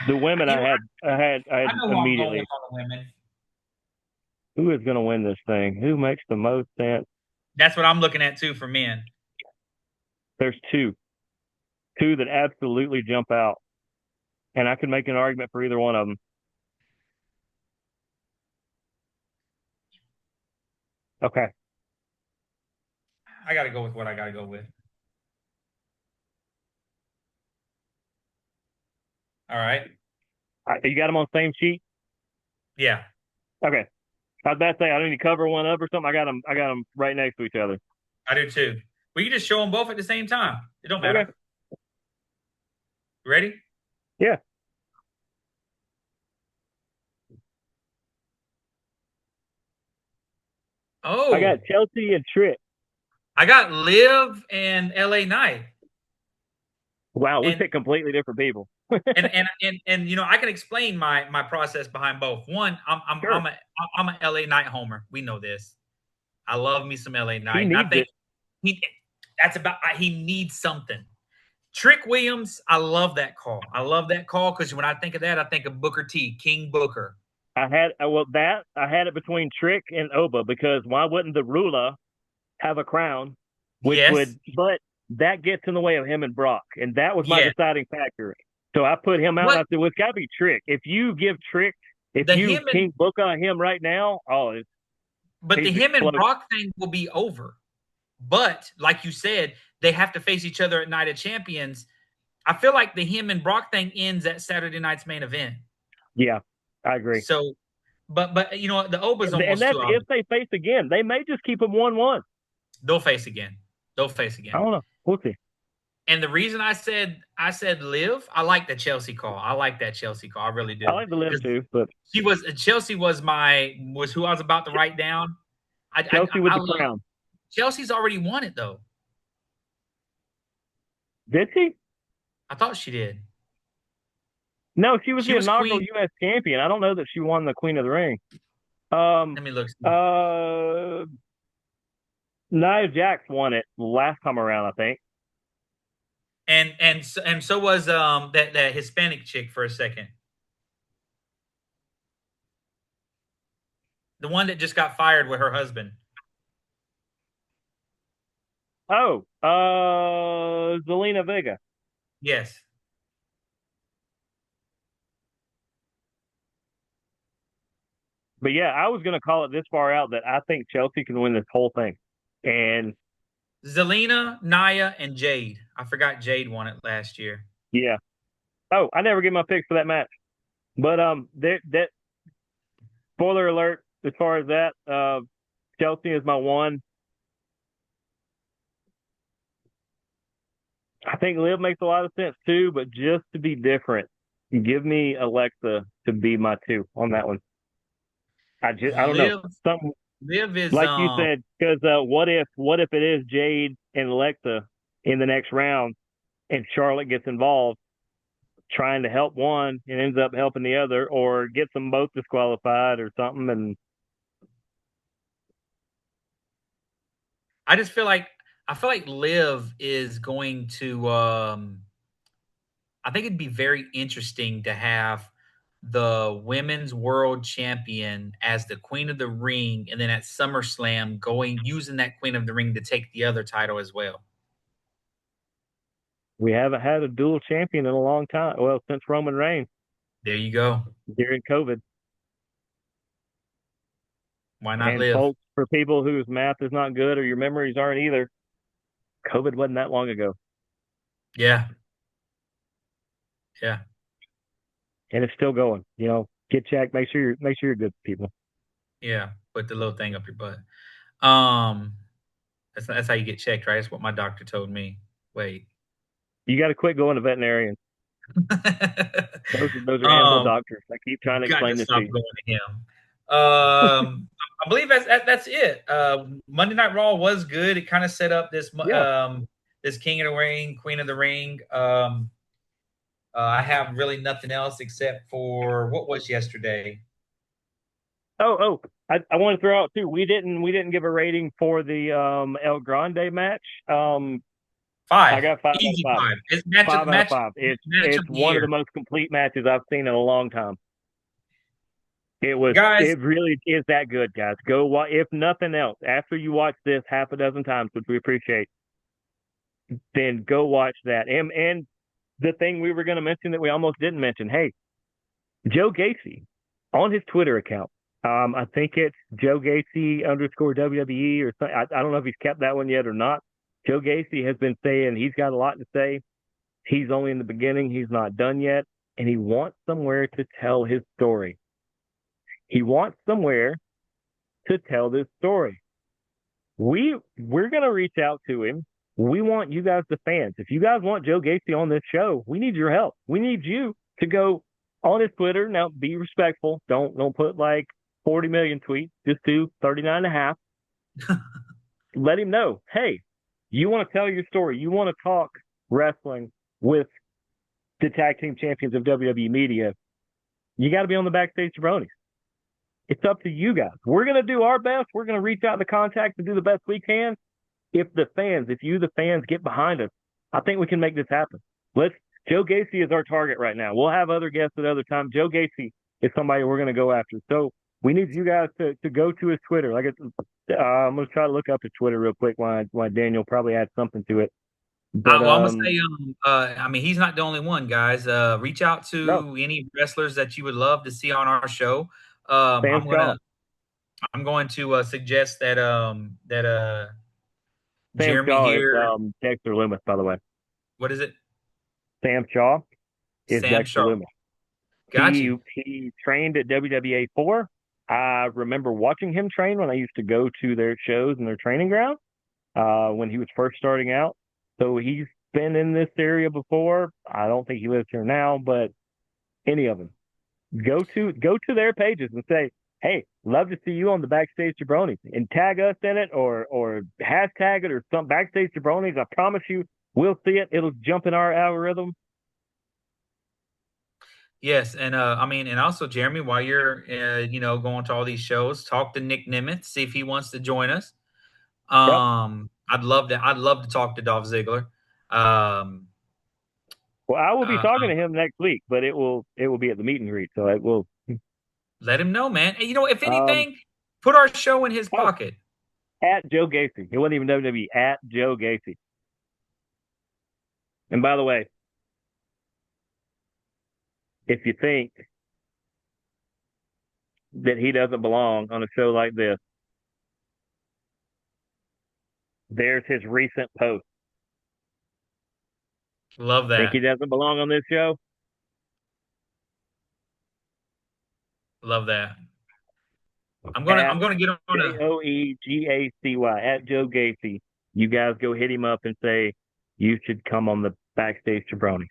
the women You know, I I had know who I'm going with immediately. on the women. Who is going to win this thing? Who makes the most sense? That's what I'm looking at too for men. There's two that absolutely jump out, and I could make an argument for either one of them. Okay, I gotta go with what I gotta go with. All right. you got them on the same sheet. Yeah, Okay, I was about to say I don't need to cover one up or something. I got them right next to each other. I do too. We can just show them both at the same time. It don't Okay, matter. Ready? yeah. I got Oh, Chelsea and Trick. I got Liv and LA Knight. Wow, we And pick completely different people. and I can explain my process behind both. One, Sure, I'm a LA Knight homer. We know this. I love me some LA he Knight, and I needs think it. he that's about he needs something. Trick Williams, I love that call. I love that call because when I think of that, I think of Booker T, King Booker. I had it between Trick and Oba because why wouldn't the ruler have a crown, which Yes, would, but that gets in the way of him and Brock, and that was my yes. deciding factor. So I put him out. And What I said, well, it's got to be Trick. If you give Trick, if the you him and King Book on him right now, oh, but the he's him and exploding. Brock thing will be over. But like you said, they have to face each other at Night of Champions. I feel like the him and Brock thing ends at Saturday night's main event. Yeah, I agree. So, but the Oba's And almost that's too if obvious. they face again. They may just keep them 1-1. They'll face again. They'll face I again. don't know. We'll see. And the reason I said Liv, I like the Chelsea call. I like that Chelsea call. I really I do. like to live Because too, but Chelsea was who I was about to write down. Chelsea with I the love crown. Chelsea's already won it though. Did she? I thought she did. No, she was She the was inaugural queen. U.S. champion. I don't know that she won the Queen of the Ring. Um, Let me look. uh, Nia Jax won it last time around, I think. And so was that Hispanic chick for a second. The one that just got fired with her husband. Oh, Zelina Vega. Yes. But yeah, I was going to call it this far out that I think Chelsea can win this whole thing. And Zelina, Naya, and Jade. I forgot Jade won it last year. yeah. Oh, I never get my picks for that match. But that spoiler alert as far as that, Chelsea is my one. I think Liv makes a lot of sense too, but just to be different, give me Alexa to be my two on that one. I don't know. Liv Something Liv is like you said, because what if it is Jade and Alexa in the next round, and Charlotte gets involved trying to help one and ends up helping the other, or gets them both disqualified or something. And I feel like Liv is going to I think it'd be very interesting to have the women's world champion as the queen of the ring, and then at SummerSlam going using that queen of the ring to take the other title as well. we haven't had a dual champion in a long time. Well, since Roman Reigns There you go. during COVID. Why not And Liv? folks, for people whose math is not good or your memories aren't either, COVID wasn't that long ago, Yeah. Yeah. and it's still going. Get checked. Make sure you're good people. Yeah. Put the little thing up your butt. Um, that's how you get checked, right? That's what my doctor told me. Wait. You got to quit going to veterinarians. Those are animal um, doctors. I keep trying to got to explain this to stop you. going to him. I believe that's it. Monday Night Raw was good. It kind of set up Yeah. this King of the Ring, Queen of the Ring. I have really nothing else except for what was yesterday. Oh. I want to throw out too. We didn't give a rating for the El Grande match. I Five, got 5 out of easy 5. five. It's match of 5 out of 5. match It's of the one of year, the most complete matches I've seen in a long time. guys. It really is that good, guys. Go watch, if nothing else, after you watch this half a dozen times, which we appreciate, then go watch that. And the thing we were going to mention that we almost didn't mention, hey, Joe Gacy on his Twitter account. I think it's Joe Gacy _ WWE or something. I don't know if he's kept that one yet or not. Joe Gacy has been saying he's got a lot to say. He's only in the beginning. He's not done yet. And he wants somewhere to tell his story. He wants somewhere to tell this story. We're going to reach out to him. We want you guys, the fans. If you guys want Joe Gacy on this show, we need your help. We need you to go on his Twitter. Now, be respectful. Don't put like 40 million tweets. Just do 39 and a half. Let him know, hey, you want to tell your story. You want to talk wrestling with the tag team champions of WWE Media. You got to be on the Backstage Jabronis. It's up to you guys. We're going to do our best. We're going to reach out to contact and do the best we can. If you, the fans, get behind us, I think we can make this happen. Joe Gacy is our target right now. We'll have other guests at other times. Joe Gacy is somebody we're going to go after. So we need you guys to go to his Twitter. I'm going to try to look up his Twitter real quick while Daniel probably adds something to it. But Well, I'm gonna say, I mean, he's not the only one, guys. Reach out no, to any wrestlers that you would love to see on our show. Um, Sam I'm Shaw. gonna, I'm going to suggest that Sam Jeremy Shaw is here. Dexter Loomis, by the way. What is it? Sam Shaw is Sam Dexter Sharp. Loomis. Got you. He trained at WWA 4. I remember watching him train when I used to go to their shows and their training ground when he was first starting out. So he's been in this area before. I don't think he lives here now, but any of them, go to their pages and say, "Hey, love to see you on the Backstage Jabronis," and tag us in it or hashtag it or some Backstage Jabronis. I promise you, we'll see it. It'll jump in our algorithm. Yes, and I mean, and also Jeremy, while you're going to all these shows, talk to Nick Nimitz, see if he wants to join us. Yep. I'd love to talk to Dolph Ziggler. Um, Well, I will be uh, talking to him next week, but it will be at the meet and greet. So it will. Let him know, man. And, if Um. anything, put our show in his Oh, pocket. at Joe Gacy. It wasn't even WWE. At Joe Gacy. And by the way, if you think that he doesn't belong on a show like this, there's his recent post. Love Think that. he doesn't belong on this show? Love that. At I'm gonna get on a JoeGacy. At Joe Gacy. You guys go hit him up and say you should come on the Backstage Jabroni.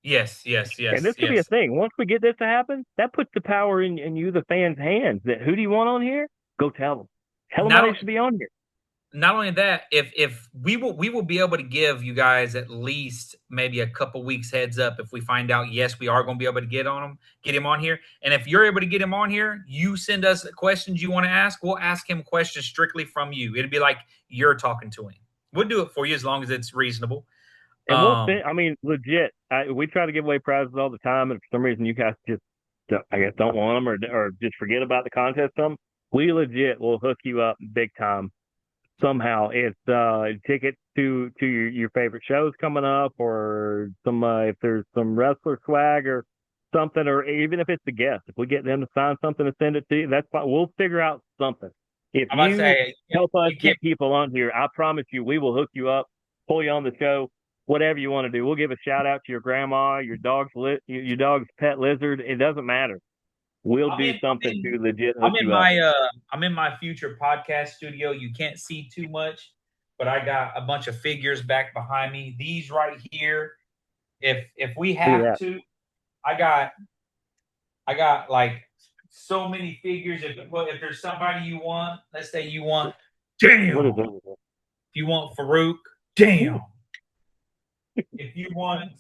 yes, yes, And yes, this could be a yes. thing. Once we get this to happen, that puts the power in you, the fans' hands. That who do you want on here? Go tell them. Tell them why they Not should be on here. not only that, if we will be able to give you guys at least maybe a couple weeks heads up if we find out yes we are going to be able to get him on here. And if you're able to get him on here, you send us questions you want to ask. We'll ask him questions strictly from you. It'd be like you're talking to him. We'll do it for you as long as it's reasonable. And we'll Um, send, I mean, legit. We try to give away prizes all the time, and for some reason, you guys just, I guess, don't want them or just forget about the contest. We legit will hook you up big time somehow. It's tickets to your favorite shows coming up, or some if there's some wrestler swag or something, or even if it's a guest, if we get them to sign something and send it to you, that's fine. We'll figure out something. If I'm about to you say help us you can't. get people on here, I promise you, we will hook you up, pull you on the show, whatever you want to do. We'll give a shout out to your grandma, your dog's pet lizard. It doesn't matter. We'll I'm do in. I'm something in. to legit hook you up. I'm in my future podcast studio. You can't see too much, but I got a bunch of figures back behind me. These right here. If we Look at have that. to, I got I got like so many figures. If there's somebody you want, let's say you want, What is damn. it? If you want Farouk, damn. If you want,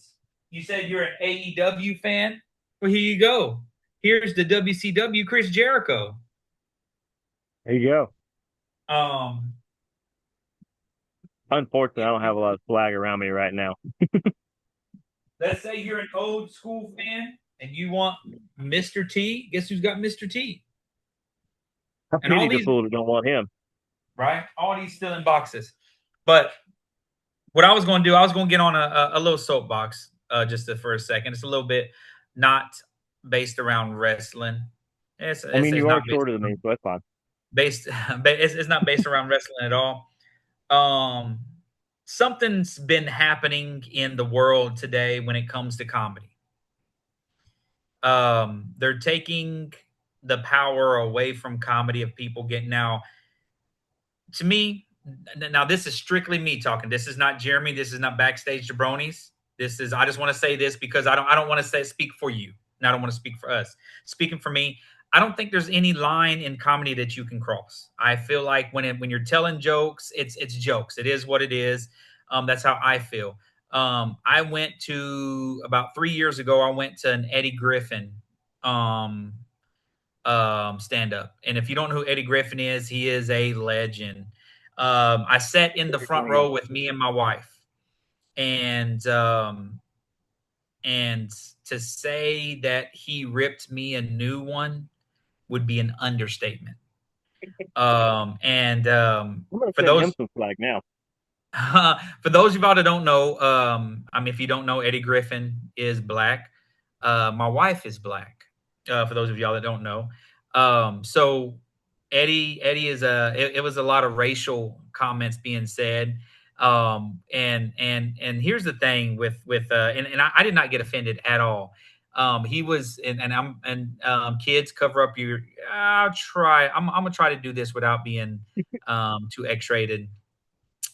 you said you're an AEW fan. Well, here you go. Here's the WCW Chris Jericho. There you go. Um, Unfortunately, I don't have a lot of swag around me right now. let's say you're an old school fan and you want Mr. T. Guess who's got Mr. T? I And all pity the these, fool that don't want him. right? All these still in boxes. But what I was going to do, I was going to get on a little soapbox just for a second. It's a little bit not based around wrestling. I mean, It's you are not based shorter than me, so that's fine. based. It's not based around wrestling at all. Um, Something's been happening in the world today when it comes to comedy. They're taking the power away from comedy of people getting now. To me, now this is strictly me talking. This is not Jeremy. This is not Backstage Jabronis. This is. I just want to say this because I don't want to say speak for you, and I don't want to speak for us. Speaking for me, I don't think there's any line in comedy that you can cross. I feel like when you're telling jokes, it's jokes. It is what it is. That's how I feel. I went to about 3 years ago. I went to an Eddie Griffin um, stand up, and if you don't know who Eddie Griffin is, he is a legend. I sat in the Very front funny. row with me and my wife, and and to say that he ripped me a new one would be an understatement. And I'm gonna for send those him some flag now. for those of y'all that don't know, I mean, if you don't know, Eddie Griffin is black. My wife is black. For those of y'all that don't know, so Eddie is it was a lot of racial comments being said. And here's the thing with and I did not get offended at all. He was and kids cover up your. I'll try. I'm gonna try to do this without being too X-rated.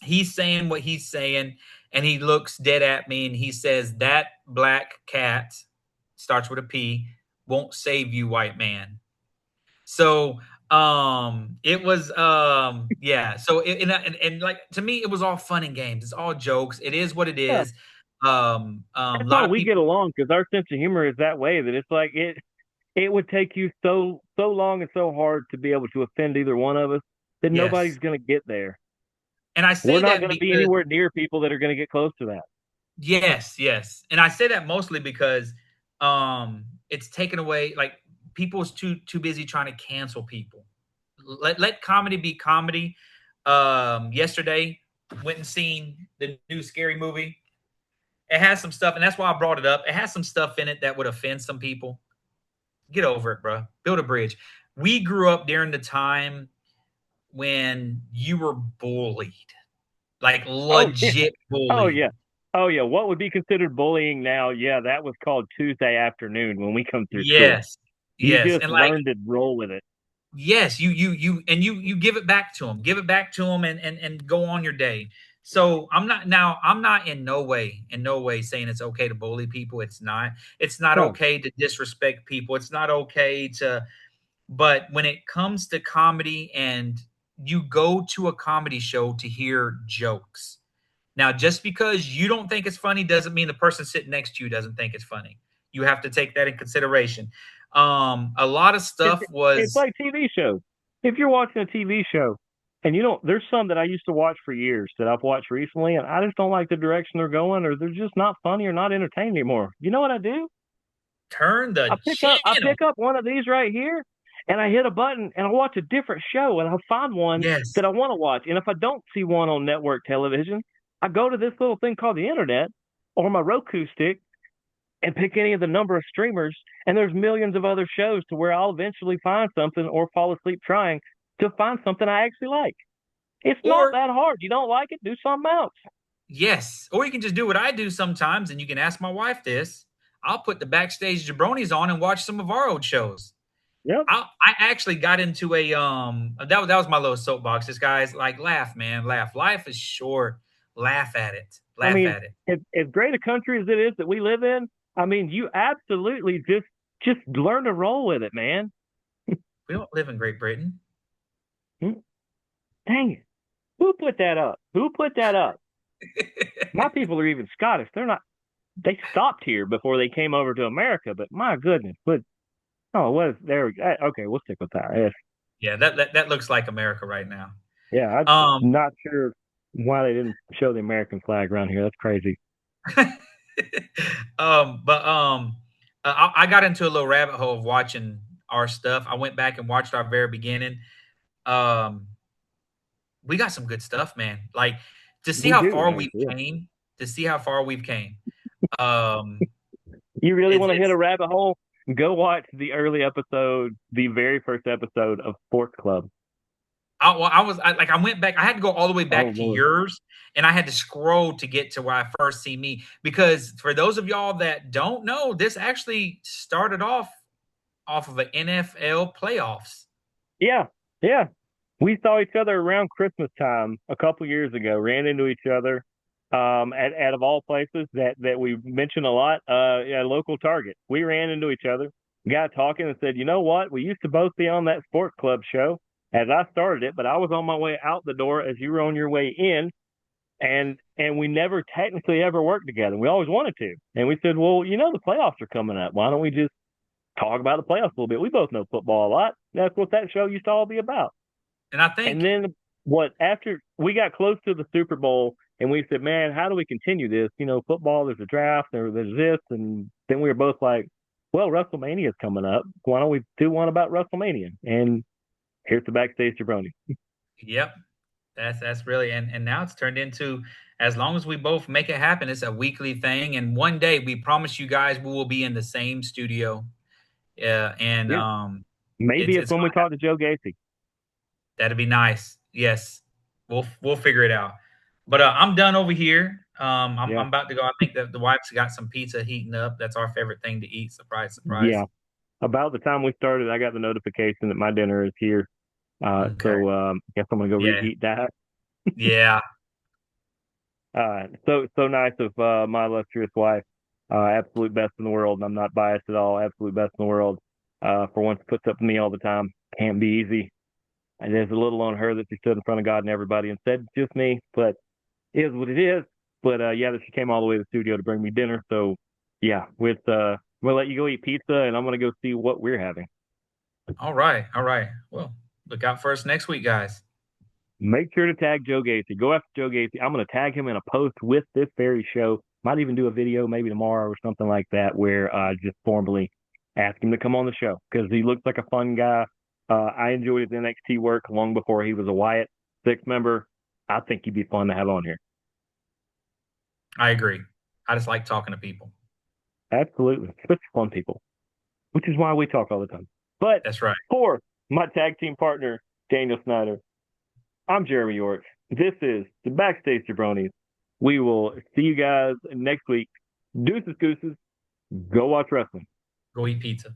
He's saying what he's saying, and he looks dead at me and he says, "That black cat starts with a P, won't save you, white man." So it was yeah. So and like to me, it was all fun and games. It's all jokes. It is what it Yeah, is. A that's lot why of we people, get along because our sense of humor is that way. That it's like it would take you so long and so hard to be able to offend either one of us that yes. nobody's gonna get there. And I We're say not that gonna be because anywhere near people that are gonna get close to that. yes, yes. And I say that mostly because it's taken away like people's too busy trying to cancel people. Let comedy be comedy. Yesterday went and seen the new scary movie. It has some stuff, and that's why I brought it up. It has some stuff in it that would offend some people. Get over it, bro. Build a bridge. We grew up during the time when you were bullied, like Oh yeah. legit Oh bullied. yeah. Oh yeah. What would be considered bullying now? Yeah, that was called Tuesday afternoon when we come through school. Yes. You Yes. just And like learned to roll with it. yes, you give it back to them. Give it back to them and go on your day. So I'm not in no way saying it's okay to bully people. It's not. It's not No. okay to disrespect people. It's not okay to but when it comes to comedy and you go to a comedy show to hear jokes. Now, just because you don't think it's funny doesn't mean the person sitting next to you doesn't think it's funny. You have to take that in consideration. A lot of It's stuff it's was like TV shows. If you're watching a TV show and you don't, there's some that I used to watch for years that I've watched recently, and I just don't like the direction they're going, or they're just not funny or not entertaining anymore. You know what I do? turn the I channel. pick up one of these right here, and I hit a button, and I watch a different show, and I'll find one Yes. that I want to watch. And if I don't see one on network television, I go to this little thing called the internet or my Roku stick and pick any of the number of streamers, and there's millions of other shows to where I'll eventually find something or fall asleep trying to find something I actually like. It's not Or that hard. You don't like it, do something else. yes. Or you can just do what I do sometimes, and you can ask my wife this. I'll put the backstage jabronis on and watch some of our old shows. Yep. I actually got into a that was my little soapbox. This guy's like laugh, man, laugh. Life is short. Laugh at it. I Laugh mean, at it. as great a country as it is that we live in, I mean, you absolutely just learn to roll with it, man. We don't live in Great Britain. Hmm, dang it. Who put that up? Who put that up? My people are even Scottish. They're not, they stopped here before they came over to America, but my goodness. But, oh, what is, there we go. Okay, we'll stick with that. Yes. Yeah, that looks like America right now. Yeah, I'm Um, not sure why they didn't show the American flag around here. That's crazy. but I got into a little rabbit hole of watching our stuff. I went back and watched our very beginning. Um, we got some good stuff, man. Like to see We how do, far man. we've Yeah. came, to see how far we've came. Um, You really want to hit it's a rabbit hole? Go watch the early episode, the very first episode of Sports Club. like I went back. I had to go all the way Oh back to Lord. yours, and I had to scroll to get to where I first see me. Because for those of y'all that don't know, this actually started off of an NFL playoffs. Yeah, yeah. We saw each other around Christmas time a couple years ago. Ran into each other at of all places that we mention a lot. Yeah, local Target. We ran into each other. got talking and said, you know what? We used to both be on that sports club show as I started it, but I was on my way out the door as you were on your way in, and we never technically ever worked together. We always wanted to. And we said, well, you know, the playoffs are coming up. Why don't we just talk about the playoffs a little bit? We both know football a lot. That's what that show used to all be about. And I And think then what after we got close to the Super Bowl and we said, man, how do we continue this? You know, football, there's a draft, there's this. And then we were both like, well, WrestleMania is coming up. Why don't we do one about WrestleMania? And here's the Backstage Jabroni. yep, that's really and now it's turned into, as long as we both make it happen, it's a weekly thing. And one day we promise you guys we will be in the same studio. And Yeah. Maybe it's it's when we gonna talk to Joe Gacy. That'd be nice. Yes, we'll figure it out. But I'm done over here. Yeah. I'm about to go. I think that the wife's got some pizza heating up. That's our favorite thing to eat. Surprise, surprise. Yeah. About the time we started, I got the notification that my dinner is here. Okay. So I guess I'm gonna go Yeah. reheat that. Yeah. So nice of my illustrious wife. Absolute best in the world, and I'm not biased at all. Absolute best in the world. For once, puts up with me all the time. Can't be easy. And there's a little on her that she stood in front of God and everybody and said, "Just me," but it is what it is. But yeah, that she came all the way to the studio to bring me dinner. So yeah, I'm gonna let you go eat pizza, and I'm gonna go see what we're having. All right. All right. Well, look out for us next week, guys. Make sure to tag Joe Gacy. Go after Joe Gacy. I'm going to tag him in a post with this very show. Might even do a video maybe tomorrow or something like that where I just formally ask him to come on the show because he looks like a fun guy. I enjoyed his NXT work long before he was a Wyatt six member. I think he'd be fun to have on here. I agree. I just like talking to people. Absolutely. Especially fun people, which is why we talk all the time. But That's right. for my tag team partner, Daniel Snyder, I'm Jeremy York. This is the Backstage Jabronis. We will see you guys next week. Deuces, gooses. Go watch wrestling. Go eat pizza.